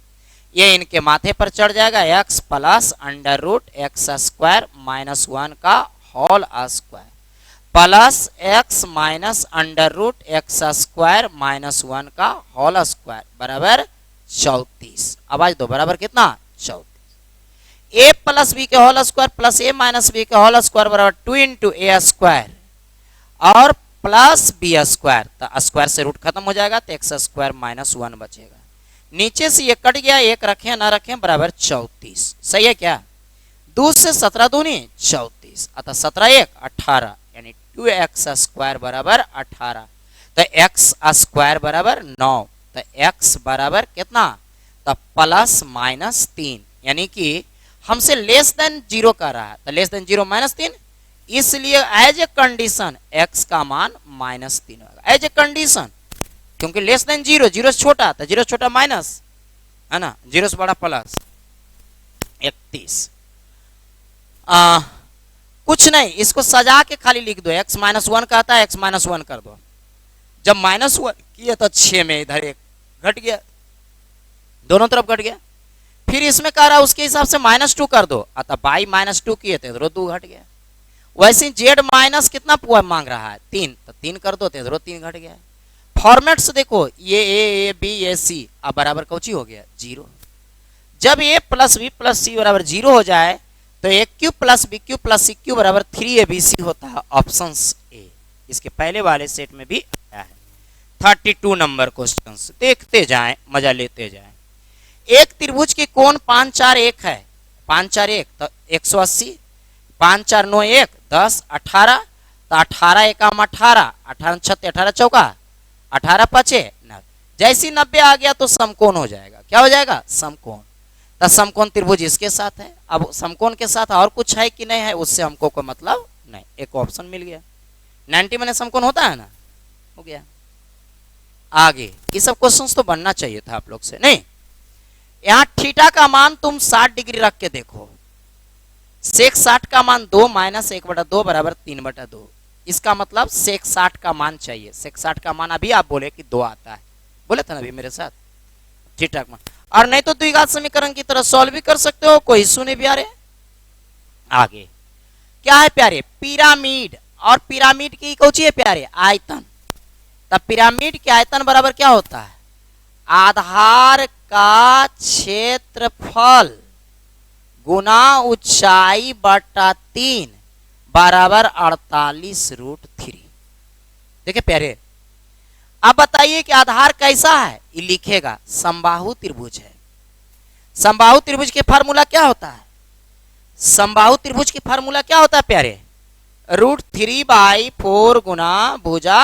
ये इनके माथे पर चढ़ जाएगा, x plus under root x square -1 का whole square plus x minus under root x square -1 का होल स्क्वायर बराबर 34। आवाज दो, बराबर कितना 34। ए प्लस बी के होल स्क्वायर प्लस ए माइनस बी के होल स्क्वायर बराबर 2 इंटू ए स्क्वायर और प्लस बी स्क्वायर, तो स्क्वायर से रूट खत्म हो जाएगा तो एक्स स्क्वायर -1 बचेगा, नीचे से ये कट गया, एक रखें ना रखें बराबर 34, सही है क्या, 2 से 17 दूनी 34, अतः 17 1 18 यानी 2x स्क्वायर बराबर 18, तो x स्क्वायर बराबर 9, तो x बराबर कितना, तो +-3, यानी कि हमसे लेस देन 0 कर रहा है, तो लेस देन 0 -3, इसलिए एज ए कंडीशन x का मान -3 होगा, एज ए कंडीशन, क्योंकि लेस देन 0, 0 से छोटा, तो 0 से छोटा माइनस है ना, 0 से बड़ा प्लस 31। कुछ नहीं, इसको सजा के खाली लिख दो, x -1 कहता है x -1 कर दो, जब -1 किया तो 6 में इधर एक घट गया, दोनों तरफ घट गया, फिर इसमें कह रहा है उसके हिसाब से -2 कर दो, अतः बाई -2 किए थे इधर 2 घट गया, वैसे जेड माइनस कितना पुआ मांग रहा है 3, तो 3 कर दो तो इधर 3 घट गया। फॉर्मेट से देखो, ये ए बी ए सी, अब बराबर कौची हो गया 0, जब A plus B plus C बराबर 0 हो जाए तो A cube plus B cube plus C cube बराबर 3abc होता है, ऑप्शन ए, इसके पहले वाले सेट में भी आया है। 32 नंबर क्वेश्चन देखते जाएं, मजा लेते जाएं। एक त्रिभुज की कोण 5 4 1 है, 5 4 1 तो 180, 5 4 9 1 10 18, तो 18 एकम 18, 18 छत्ते 18 चौका 18 पचे 90, जैसी 90 आ गया तो समकोण हो जाएगा, क्या हो जाएगा समकोण, तो समकोण त्रिभुज इसके साथ है। अब समकोण के साथ और कुछ है कि नहीं है उससे हमको कोई मतलब नहीं, एक ऑप्शन मिल गया, 90 में समकोण होता है ना, हो गया। आगे ये सब क्वेश्चंस तो बनना चाहिए था आप लोग से, नहीं, यहाँ थीटा का मान तुम 60 डिग्री रख के देखो, सेक 60 का मान 2 माइनस 1/2 बराबर 3/2, इसका मतलब सेक 60 का मान चाहिए, सेक 60 का मान अभी आप बोले कि 2 आता है, बोले थे ना अभी मेरे साथ, थीटा का मान, और नहीं तो द्विघात समीकरण की तरह सॉल्व भी कर सकते हो, कोई इश्यू नहीं प्यारे। आगे क्या है प्यारे, पिरामिड, और पिरामिड की कौची है प्यारे आयतन, तब पिरामिड के आयतन बराबर क्या होता है, आधार का क्षेत्रफल गुना ऊंचाई बटा 3 बराबर 48√3। देखिए प्यारे, अब बताइए कि आधार कैसा है, ये लिखेगा समबाहु त्रिभुज है, समबाहु त्रिभुज के फार्मूला क्या होता है, समबाहु त्रिभुज की फार्मूला क्या होता है प्यारे, √3/4 गुना भुजा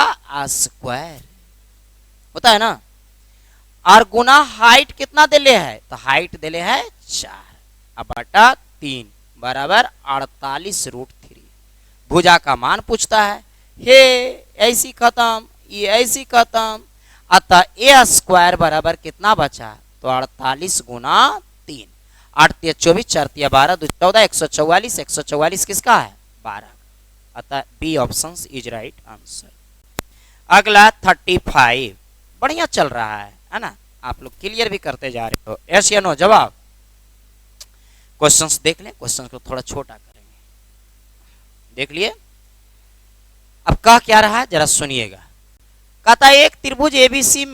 स्क्वायर होता है ना, और गुना हाइट कितना दिले है, तो हाइट दिले है 4 अब बटा 3 बराबर 48√3, भुजा का मान पूछता है, हे ऐसी खत्म, ये ऐसी खत्म, अतः ए स्क्वायर बराबर कितना बचा, तो 48 गुना 3, 8 तिया 24, 4 तिया 12, 2 14, 144, 144 किसका है 12, अतः b option is right answer. अगला 35, बढ़िया चल रहा है ना, आप लोग क्लियर भी करते जा रहे हो। यस या नो जवाब। क्वेश्चंस देख लें, क्वेश्चंस को थोड़ा छोटा करेंगे, देख लिए। अब कह क्या रहा है जरा सुनिएगा। कहता है एक त्रिभुज एबीसी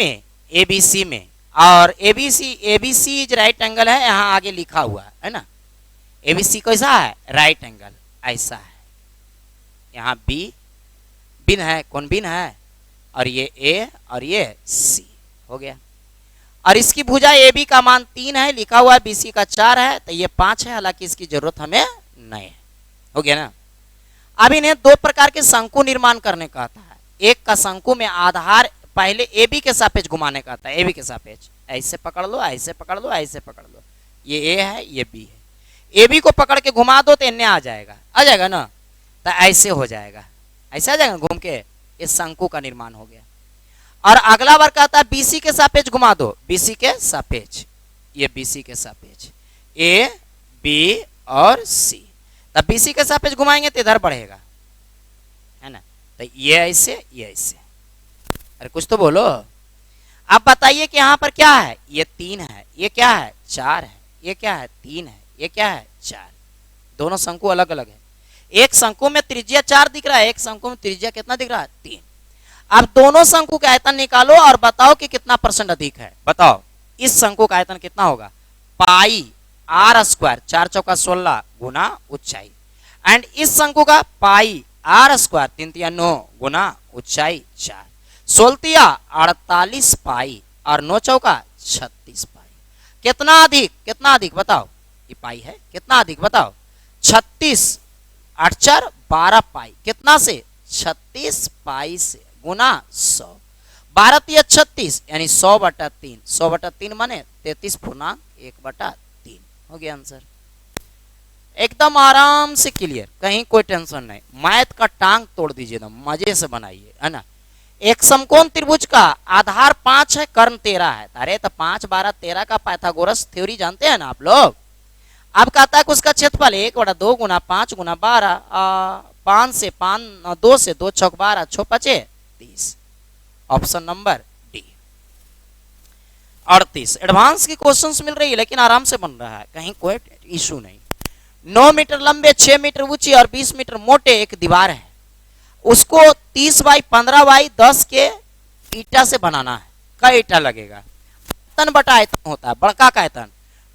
में और एबीसी इज राइट एंगल है, यहां आगे लिखा हुआ है ना। एबीसी कैसा है राइट एंगल, ऐसा है। यहाँ बी बिन है, कौन बिन है, और ये ए और ये सी हो गया। और इसकी भुजा ए बी का मान 3 है, लिखा हुआ है बीसी का 4 है, तो ये 5 है, हालांकि इसकी जरूरत हमें नहीं है। हो गया ना। अब इन्हें दो प्रकार के शंकु निर्माण करने का आता है। एक का शंकु में आधार पहले ए बी के सापेक्ष घुमाने का आता है, ए बी के सापेक्ष, ऐसे पकड़ लो, ऐसे पकड़ लो, ऐसे पकड़ लो, ये ए है ये बी है। ए बी को पकड़ के घुमा दो तो इन्हें आ जाएगा ना, तो ऐसे हो जाएगा, ऐसे आ जाएगा घूम के, इस शंकु का निर्माण हो गया। और अगला बार कहता है बीसी के सापेक्ष घुमा दो, बीसी के सापेक्ष, ये बीसी के सापेक्ष, ए बी और सी, तब बीसी के सापेक्ष घुमाएंगे तो इधर बढ़ेगा, है ना। तो ये ऐसे ये ऐसे, अरे कुछ तो बोलो। अब बताइए कि यहाँ पर क्या है, ये 3 है, ये क्या है 4 है, ये क्या है 3 है, ये क्या है 4, दोनों शंकु अलग अलग है। एक शंकु में त्रिज्या 4 दिख रहा है, एक शंकु में त्रिज्या कितना दिख रहा है 3। अब दोनों शंकु का आयतन निकालो और बताओ कि कितना परसेंट अधिक है। बताओ इस शंकु का आयतन कितना होगा, पाई आर स्क्वायर 4 चौका 16 गुना ऊंचाई, एंड इस शंकु का पाई आर स्क्वायर 3 तिया 9 गुना ऊंचाई 4, 16 तिया 48 पाई और 9 चौका 36 पाई। कितना अधिक बताओ, ये पाई है, कितना अधिक बताओ, 36 8 4 12 पाई, कितना से 36 पाई से गुना 100, 12 तिया 36 यानी 100/3, 100/3 माने 33.1/3 हो गया आंसर। एकदम आराम से क्लियर, कहीं कोई टेंशन नहीं, मैथ का टांग तोड़ दीजिए, एकदम मजे से बनाइए, है ना। एक समकोण त्रिभुज का आधार 5 है, कर्ण 13 है, अरे तो 5 12 13 का पाइथागोरस थ्योरी जानते हैं ना आप लोग। अब कहता है कि उसका क्षेत्रफल 1/2 गुना 5 गुना 12, 5 से 5 2 से 2 छक 12 6 5 30, ऑप्शन नंबर डी 38। एडवांस की क्वेश्चंस मिल रही है लेकिन आराम से बन रहा है, कहीं कोई इशू नहीं। 9 मीटर लंबे 6 मीटर ऊंची और 20 मीटर मोटे एक दीवार है, उसको 30 बाई 15 बाई 10 के ईटा से बनाना है। कई ईटा लगेगा, आयतन बटा आयतन होता है, बड़का का आयतन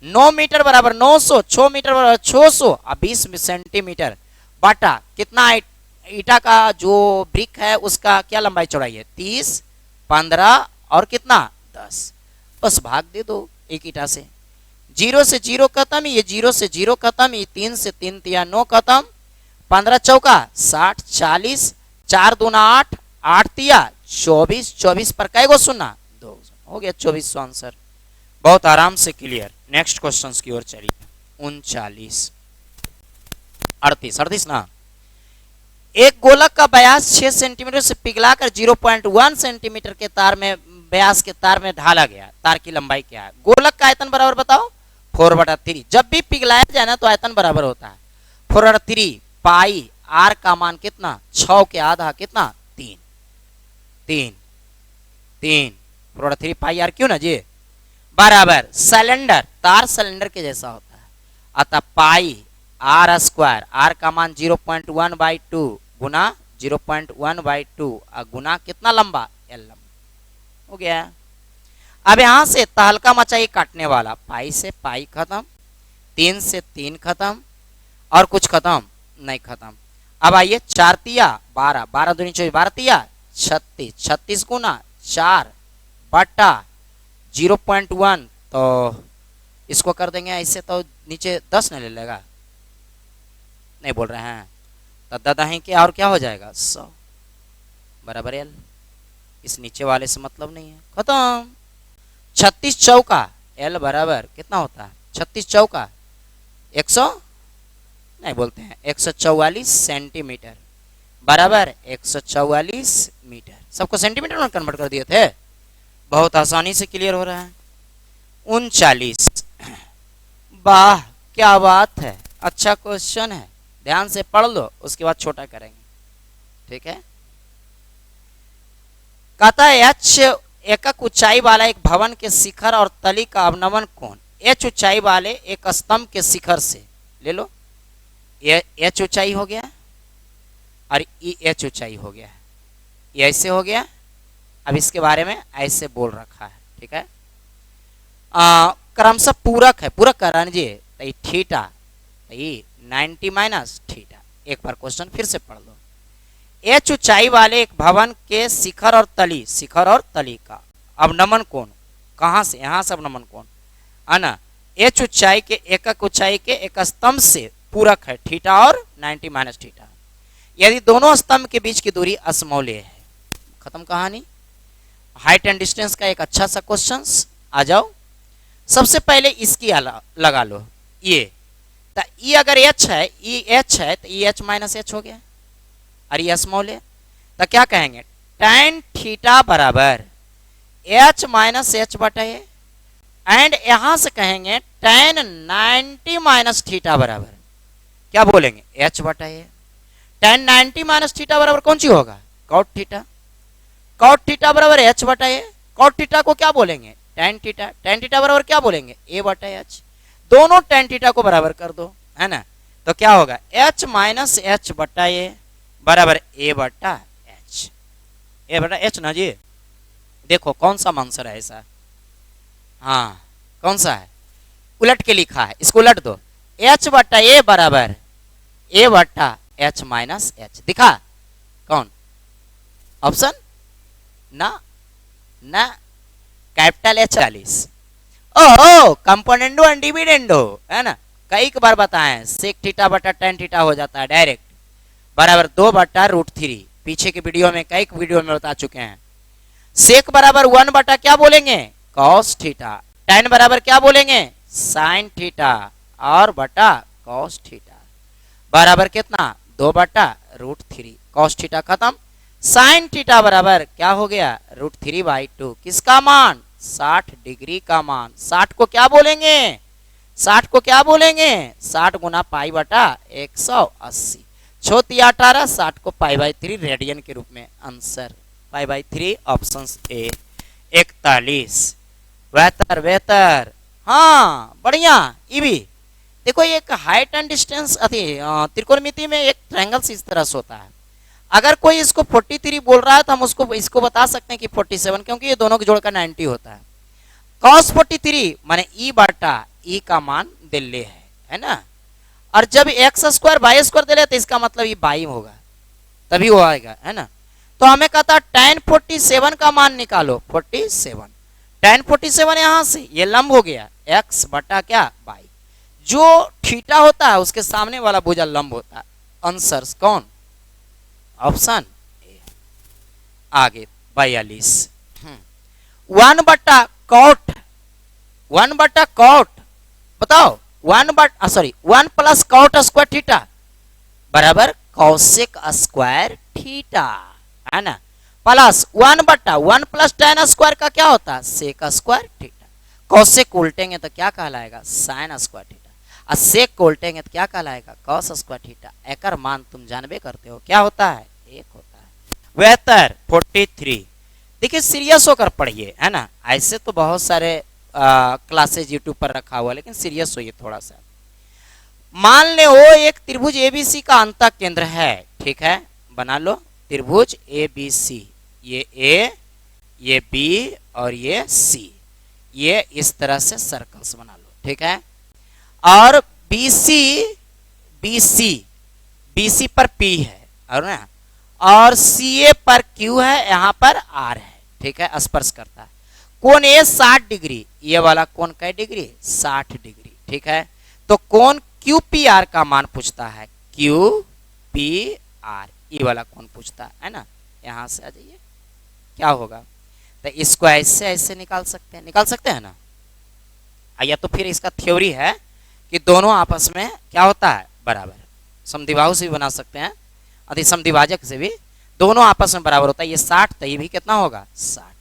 9 मीटर बराबर 900, 6 मीटर बराबर 600 और 20 सेंटीमीटर बटा कितना ईटा का जो ब्रिक है उसका क्या लंबाई चौड़ाई है 30 15 और कितना 10, बस भाग दे दो एक ईटा से। 0 से 0 खत्म, ये 0 से 0 खत्म, ये 3 से 3 तिया 9 खत्म, 15 चौका 60 40, 4 दूना 8, 8 तिया 24, 24 पर कै गो सुना 2, हो गया 2400 आंसर। बहुत आराम से क्लियर। नेक्स्ट क्वेश्चन की ओर चलिए। 39 38 ना। एक गोलक का व्यास 6 सेंटीमीटर से पिघलाकर 0.1 सेंटीमीटर के तार में व्यास के तार में ढाला गया, तार की लंबाई क्या है। गोलक का आयतन बराबर बताओ 4/3, जब भी पिघलाया जाए ना तो आयतन बराबर होता है 4/3 पाई, आर का मान कितना 6 के आधा कितना 3 3 3 4/3 पाई आर क्यों ना जी, बराबर सिलेंडर, तार सिलेंडर के जैसा होता है, अतः पाई आर स्क्वायर, आर का मान 0.1/2 गुना 0.1/2 गुना कितना लंबा एल लंबा, हो गया। अब यहां से तहलका मचाई काटने वाला, पाई से पाई खत्म, 3 से 3 खत्म और कुछ खत्म नहीं खत्म। अब आइए 4 तिया 12, 12 दूनी 24, 12 तिया 36, 36 गुना 4 बटा 0.1, तो इसको कर देंगे ऐसे तो नीचे 10 न ले लेगा, नहीं बोल रहे हैं तो दादा है कि और क्या हो जाएगा 100 बराबर एल, इस नीचे वाले से मतलब नहीं है, खत्म। 36 चौका एल बराबर कितना होता है 36 चौका 100 नहीं बोलते हैं 144 सेंटीमीटर बराबर 144 मीटर। सबको सेंटीमीटर में कन्वर्ट कर दिए थे, बहुत आसानी से क्लियर हो रहा है। 39 वाह क्या बात है, अच्छा क्वेश्चन है, ध्यान से पढ़ लो, उसके बाद छोटा करेंगे। ठीक है, कहता है एच एकक ऊंचाई वाला एक भवन के शिखर और तली का अवनमन कोण एच ऊंचाई वाले एक स्तंभ के शिखर से, ले लो, एच ऊंचाई हो गया और ई एच ऊंचाई हो गया है, ये ऐसे हो गया। अब इसके बारे में ऐसे बोल रखा है। ठीक है, क्रमशः पूरक है, पूरक कर लीजिए, तो थीटा 90 माइनस थीटा। एक बार क्वेश्चन फिर से पढ़ लो। एच ऊंचाई वाले एक भवन के शिखर और तली का अवनमन कोण, कहां से, यहां से अवनमन कोण है ना, एच ऊंचाई के एकक ऊंचाई के एक स्तंभ से पूरक है, थीटा और 90 माइनस थीटा, यदि दोनों स्तंभ के बीच की दूरी असमौल्य है। खत्म कहानी। हाइट एंड डिस्टेंस का एक अच्छा सा क्वेश्चन। आ जाओ, सबसे पहले इसकी लगा लो, ये तो ई अगर एच है, ई एच है तो ई एच माइनस एच हो गया, और ये स्मॉल है, तो क्या कहेंगे, tan थीटा बराबर एच माइनस एच बटा ए, एंड यहां से कहेंगे tan 90 माइनस थीटा बराबर, क्या बोलेंगे, एच बटा ए। tan 90 माइनस थीटा बराबर कौन सी होगा, कॉट थीटा, कॉट थीटा बराबर एच बटा ए, कॉट थीटा को क्या बोलेंगे, tan थीटा, tan थीटा बराबर क्या बोलेंगे, ए बटा एच, दोनों tan थीटा को बराबर कर दो, है ना, तो क्या होगा, एच माइनस एच बटा ए बराबर ए बटा एच, ए बटा एच ना जी। देखो कौन सा आंसर है ऐसा, हाँ कौन सा है, उलट के लिखा है, इसको उलट दो, एच बटा ए बराबर ए बटा एच माइनस एच, दिखा कौन ऑप्शन, ना ना कैपिटल एच 40, ओहो कंपोनेंडो एंड डिविडेंडो, है ना, कई बार बताएं, सेक थीटा बटा tan थीटा हो जाता है डायरेक्ट, बराबर 2 बटा √3, पीछे के वीडियो में कई वीडियो में बता चुके हैं। सेक बराबर 1 बटा क्या बोलेंगे, cos थीटा, tan बराबर क्या बोलेंगे, sin थीटा, और बटा cos थीटा बराबर कितना, 2 बटा √3, cos थीटा खत्म, sin थीटा बराबर क्या हो गया, √3/2, किसका मान, 60 डिग्री का मान, 60 को क्या बोलेंगे, 60 को क्या बोलेंगे, 60 गुना पाई बटा 180, छोटी 18, 60 को π/3 रेडियन के रूप में, आंसर π/3 ऑप्शन ए 41। बेहतर बेहतर, हाँ बढ़िया। ये भी देखो, एक हाइट एंड डिस्टेंस त्रिकोणमिति में एक ट्रायंगल इस तरह से होता है, अगर कोई इसको 43 बोल रहा है तो हम उसको इसको बता सकते हैं कि 47, क्योंकि ये दोनों के जोड़ का 90 होता है। cos 43 माने ई बटा ई का मान दिल्ली है ना, और जब एक्स स्क्वायर बाई स्क्वायर दे तो इसका मतलब ये बाई होगा, तभी वो आएगा, है ना। तो हमें कहता tan 47 का मान निकालो, 47, tan 47 यहां से ये लंब हो गया, x बटा क्या बाई, जो थीटा होता है उसके सामने वाला भुजा लंब होता है, आंसर कौन, ऑप्शन ए। आगे 42, 1 बटा कॉट, 1 बटा कॉट, बताओ 1 प्लस कॉट स्क्वायर थीटा बराबर कौशिक स्क्वायर थीटा, है ना, प्लस 1 बटा 1 प्लस tan स्क्वायर का क्या होता है, सेक स्क्वायर थीटा, कौशिक उल्टेंगे तो क्या कहलाएगा, साइन स्क्वायर थीटा, और सेक को उल्टेंगे तो क्या कहलाएगा, कॉस स्क्वायर थीटा। एकर मान तुम जानबे करते हो क्या होता है, 1 होता है। बेहतर 43, देखिए सीरियस होकर पढ़िए, है ना, ऐसे तो बहुत सारे क्लासेज यूट्यूब पर रखा हुआ, लेकिन सीरियस होइए थोड़ा सा। मान ले वो एक त्रिभुज एबीसी का अंतः केंद्र है, ठीक है, बना लो त्रिभुज एबीसी, ये ए, ये बी और ये सी, ये इस तरह से सर्कल्स बना लो, ठीक है, और बीसी बीसी बीसी पर पी है, और ना, और सीए पर क्यू है, यहां पर आर है, ठीक है, स्पर्श करता है। कोण ए 60 डिग्री, ये वाला कोण कै डिग्री, 60 डिग्री, ठीक है। तो कोण क्यू पी आर का मान पूछता है, क्यू पी आर, ये वाला कोण पूछता है ना, यहां से आ जाइए, क्या होगा, तो इसको ऐसे ऐसे निकाल सकते हैं ना, या तो फिर इसका थ्योरी है कि दोनों आपस में क्या होता है, बराबर, समद्विबाहु से भी बना सकते हैं, अति समद्विभाजक से भी, दोनों आपस में बराबर होता है, ये 60 तो ये भी कितना होगा, 60।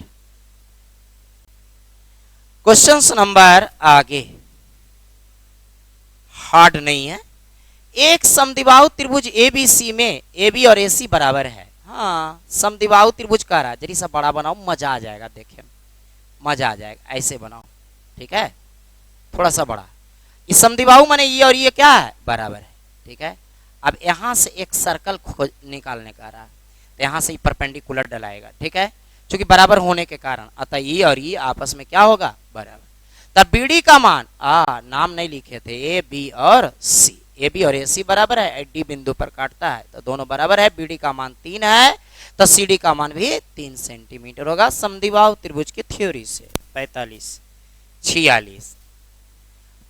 क्वेश्चन नंबर आगे, हार्ड नहीं है। एक समद्विबाहु त्रिभुज एबीसी में AB और AC बराबर है। हाँ, समद्विबाहु त्रिभुज कह रहा है, जरी सा बड़ा बनाओ, मजा आ जाएगा, देखे मजा आ जाएगा, ऐसे बनाओ, ठीक है, थोड़ा सा बड़ा। इस समद्विबाहु माने ये और ये क्या है, बराबर है, ठीक है। अब यहां से एक सर्कल खोज निकालने का रहा, तो यहां से परपेंडिकुलर डलाएगा, ठीक है, क्योंकि बराबर होने के कारण, अतः ये और ये आपस में क्या होगा, बराबर। तब BD का मान, नाम नहीं लिखे थे, AB और C, AB और AC बराबर है, D बिंदु पर काटता है तो दोनों बराबर है। BD का मान 3 है तो CD का मान भी 3 सेंटीमीटर होगा समद्विबाहु त्रिभुज की थ्योरी से। 45 46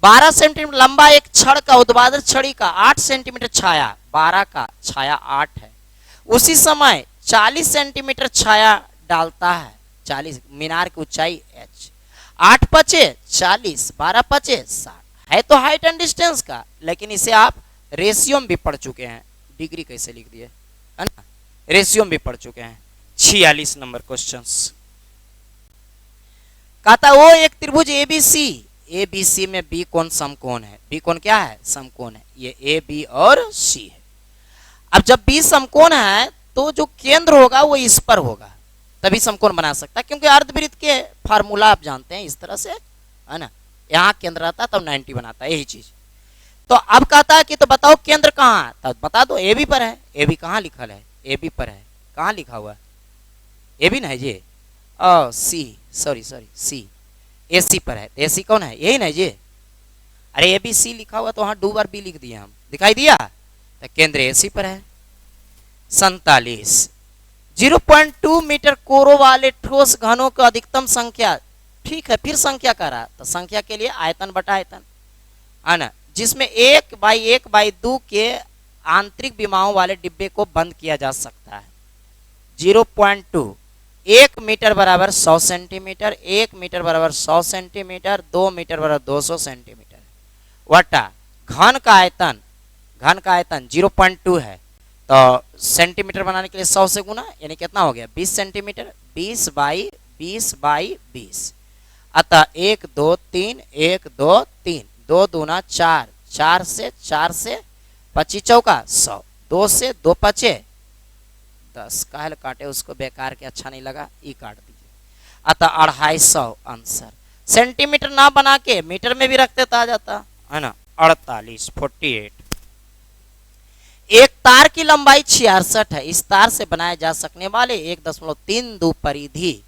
12 सेंटीमीटर लंबा एक छड़ का ऊर्ध्वाधर छड़ी का 8 सेंटीमीटर छाया, 12 का छाया 8 है, उसी समय 40 सेंटीमीटर छाया डालता है। 40 मीनार की ऊंचाई h, 8 पचे 40, 12 पचे 60 है तो हाइट एंड डिस्टेंस का, लेकिन इसे आप रेशियो में भी पढ़ चुके हैं, डिग्री कैसे लिख दिए है ना, रेशियो में भी पढ़ चुके हैं। 46 नंबर क्वेश्चन कहता वो एक त्रिभुज एबीसी, एबीसी में बी कोण समकोण है, बी कोण क्या है, समकोण है, ये ए बी और सी है। अब जब बी समकोण है तो जो केंद्र होगा वो इस पर होगा, तभी समकोण बना सकता है, क्योंकि अर्धवृत्त के फार्मूला आप जानते हैं इस तरह से है ना, यहाँ केंद्र रहता है तब 90 बनाता है, यही चीज। तो अब कहता है कि तो बताओ केंद्र कहाँ है, तब बता दो ए बी पर है। ए बी कहाँ लिखल है, ए बी पर है, कहाँ लिखा हुआ है, ए बी ना है ये, सी सॉरी सी, ए सी पर है, ए सी कौन है, यही ना ये, अरे ए बी सी लिखा हुआ तो वहां 2 बार बी लिख दिया हम, दिखाई दिया, तो केंद्र ए सी पर है। 47 0.2 मीटर कोरों वाले ठोस घनों की अधिकतम संख्या, ठीक है, फिर संख्या कर रहा, तो संख्या के लिए आयतन बटा आयतन है ना, जिसमें 1/1/2 के आंतरिक विमाओं वाले डिब्बे को बंद किया जा सकता है। 0.2, 1 मीटर बराबर 100 सेंटीमीटर, 1 मीटर बराबर 100 सेंटीमीटर, 2 मीटर बराबर 200 सेंटीमीटर, वटा घन का आयतन 0.2 है, तो सेंटीमीटर बनाने के लिए 100 से गुना, यानी कितना हो गया 20 सेंटीमीटर, 20/20/20, अतः 1 2 3 1 2 3, 2 दूना 4, 4 से 25 चौका 100, 2 से 2 पचे 10, काहे काटे उसको, बेकार के अच्छा नहीं लगा, ई काट दीजिए, अतः 250 आंसर। सेंटीमीटर ना बना के मीटर में भी रखते तो आ जाता है ना। 48 एक तार की लंबाई 66 है, इस तार से बनाए जा सकने वाले 1.32 परिधि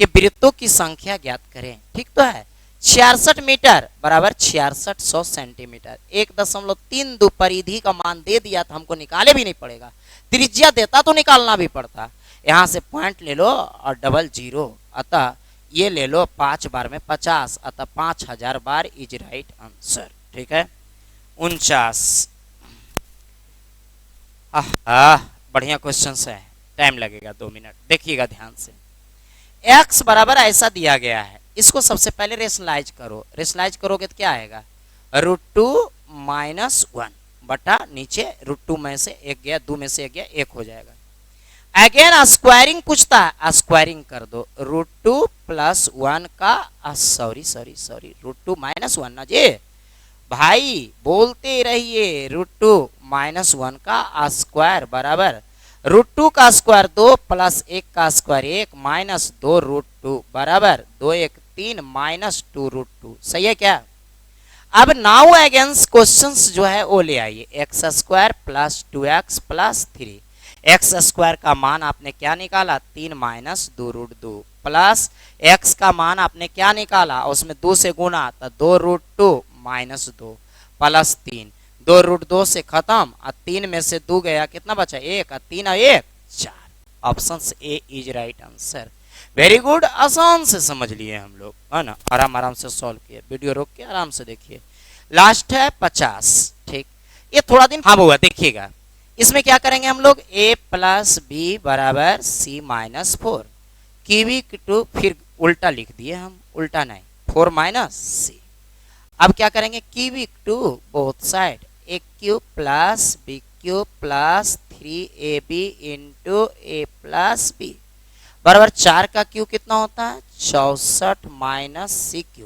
के वृत्तों की संख्या ज्ञात करें, ठीक तो है। 66 मीटर बराबर 6600 सेंटीमीटर, 1.32 परिधि का मान दे दिया था, हमको निकाले भी नहीं पड़ेगा, त्रिज्या देता तो निकालना भी पड़ता, यहां से पॉइंट ले लो और डबल जीरो, अतः ये ले लो 5 बार में 50, अतः 5000 बार इज राइट आंसर, ठीक है। 49 बढ़िया क्वेश्चन है, टाइम लगेगा 2 मिनट, देखिएगा ध्यान से। x बराबर ऐसा दिया गया है, इसको सबसे पहले रेशनलाइज करो, रेशनलाइज करोगे तो क्या आएगा, √2 - 1 बटा नीचे √2 में से 1 गया, 2 में से 1 गया, 1 हो जाएगा। अगेन स्क्वायरिंग पूछता है, स्क्वायरिंग कर दो, √2 + 1 का सॉरी √2 - 1 ना जी भाई, बोलते रहिए, √2 - 1 का स्क्वायर बराबर √2 का स्क्वायर 2 + 1 का स्क्वायर 1 माइनस 2 √2 बराबर 2 1 3 माइनस 2 √2, सही है क्या। अब नाउ अगेंस्ट क्वेश्चंस जो है वो ले आइए, x² + 2x + 3, एक्स स्क्वायर का मान आपने क्या निकाला 3 माइनस 2 √2 प्लस x का मान आपने क्या निकाला, उसमें 2 से गुना तो 2 √2 माइनस 2 प्लस 3, 2 √2 से खत्म और 3 में से 2 गया, कितना बचा 1 और 3 और 1 4, option A is right answer. Very good, आसान से समझ लिए हम लोग है ना, आराम से सॉल्व किए, वीडियो रोक के आराम से देखिए। लास्ट है 50, ठीक, ये थोड़ा दिन हाँ हुआ, देखिएगा इसमें क्या करेंगे हम लोग, a + b बराबर c - 4, q2 फिर उल्टा लिख दिए हम, उल्टा नहीं 4 - c। अब क्या करेंगे, q2 both side aq + bq + 3ab × a + b बराबर 4 का q कितना होता है 64 - cq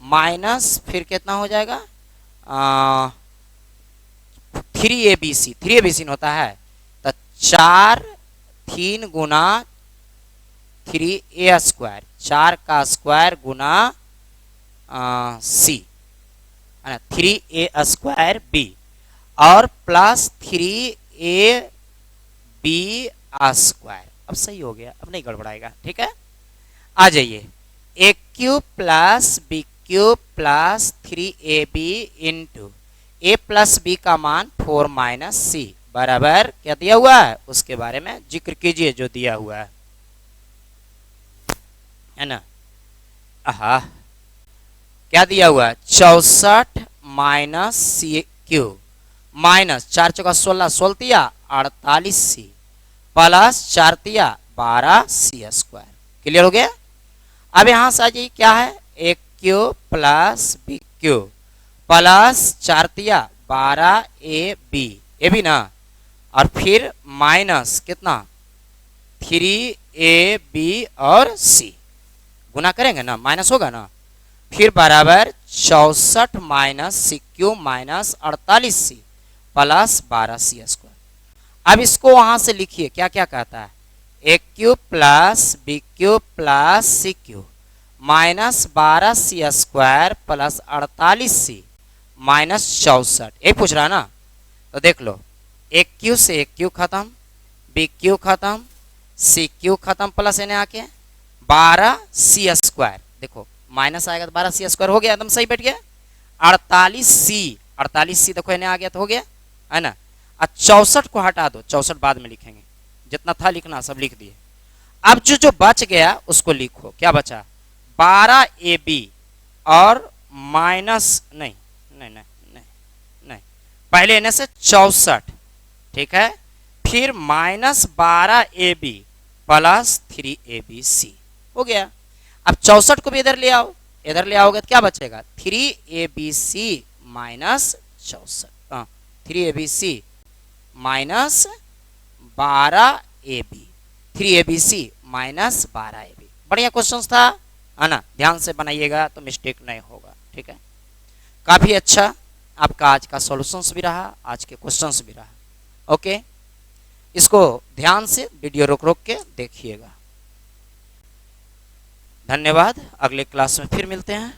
माइनस फिर कितना हो जाएगा 3ABC, 3ABC होता है तो 4 3 गुना 3A स्क्वायर, 4 का स्क्वायर गुना C है ना, 3A स्क्वायर B और प्लस 3AB स्क्वायर। अब सही हो गया, अब नहीं गड़बड़ाएगा, ठीक है। आ जाइए, A cube plus B cube plus 3AB into A plus B का मान 4 माइनस सी बराबर क्या दिया हुआ है उसके बारे में जिक्र कीजिए जो दिया हुआ है ना। आहा, क्या दिया हुआ है 64 माइनस सी क्यूब माइनस 4 चौका 16, 16 तिया 48 सी प्लस 4 तिया 12 सी स्क्वायर। क्लियर हो गया। अब यहां से आ जाइए, क्या है A cube plus B cube plus 4 तिया 12 ए बी ना, और फिर माइनस कितना 3AB और सी गुना करेंगे ना, माइनस होगा ना, फिर बराबर 64 minus C cube minus 48 C plus 12 C square. अब इसको वहां से लिखिए, क्या क्या कहता है A cube plus B cube plus C cube minus 12 C square plus 48 C minus 64, ये पूछ रहा है ना। तो देख लो, एक क्यू से एक क्यू खत्म, बी क्यू खत्म, सी क्यू खत्म, प्लस इन्हें आके 12 सी स्क्वायर, देखो माइनस आएगा तो 12 सी स्क्वायर हो गया, एकदम सही बैठ गया। 48 सी देखो इन्हें आ गया तो हो गया है ना। और 64 को हटा दो, 64 बाद में लिखेंगे, जितना था लिखना सब लिख दिए। अब जो जो बच गया उसको लिखो, क्या बचा 12AB और माइनस नहीं नहीं नहीं नहीं नहीं, पहले इन्हें से 64, ठीक है, फिर माइनस 12AB प्लस 3ABC हो गया। अब 64 को भी इधर ले आओ, इधर ले आओगे तो क्या बचेगा 3ABC minus 64, 3ABC minus 12AB, 3ABC minus 12AB। बढ़िया क्वेश्चन था है ना, ध्यान से बनाइएगा तो मिस्टेक नहीं होगा, ठीक है। काफी अच्छा आपका आज का सॉल्यूशंस भी रहा, आज के क्वेश्चंस भी रहा। ओके, इसको ध्यान से वीडियो रोक रोक के देखिएगा। धन्यवाद, अगले क्लास में फिर मिलते हैं।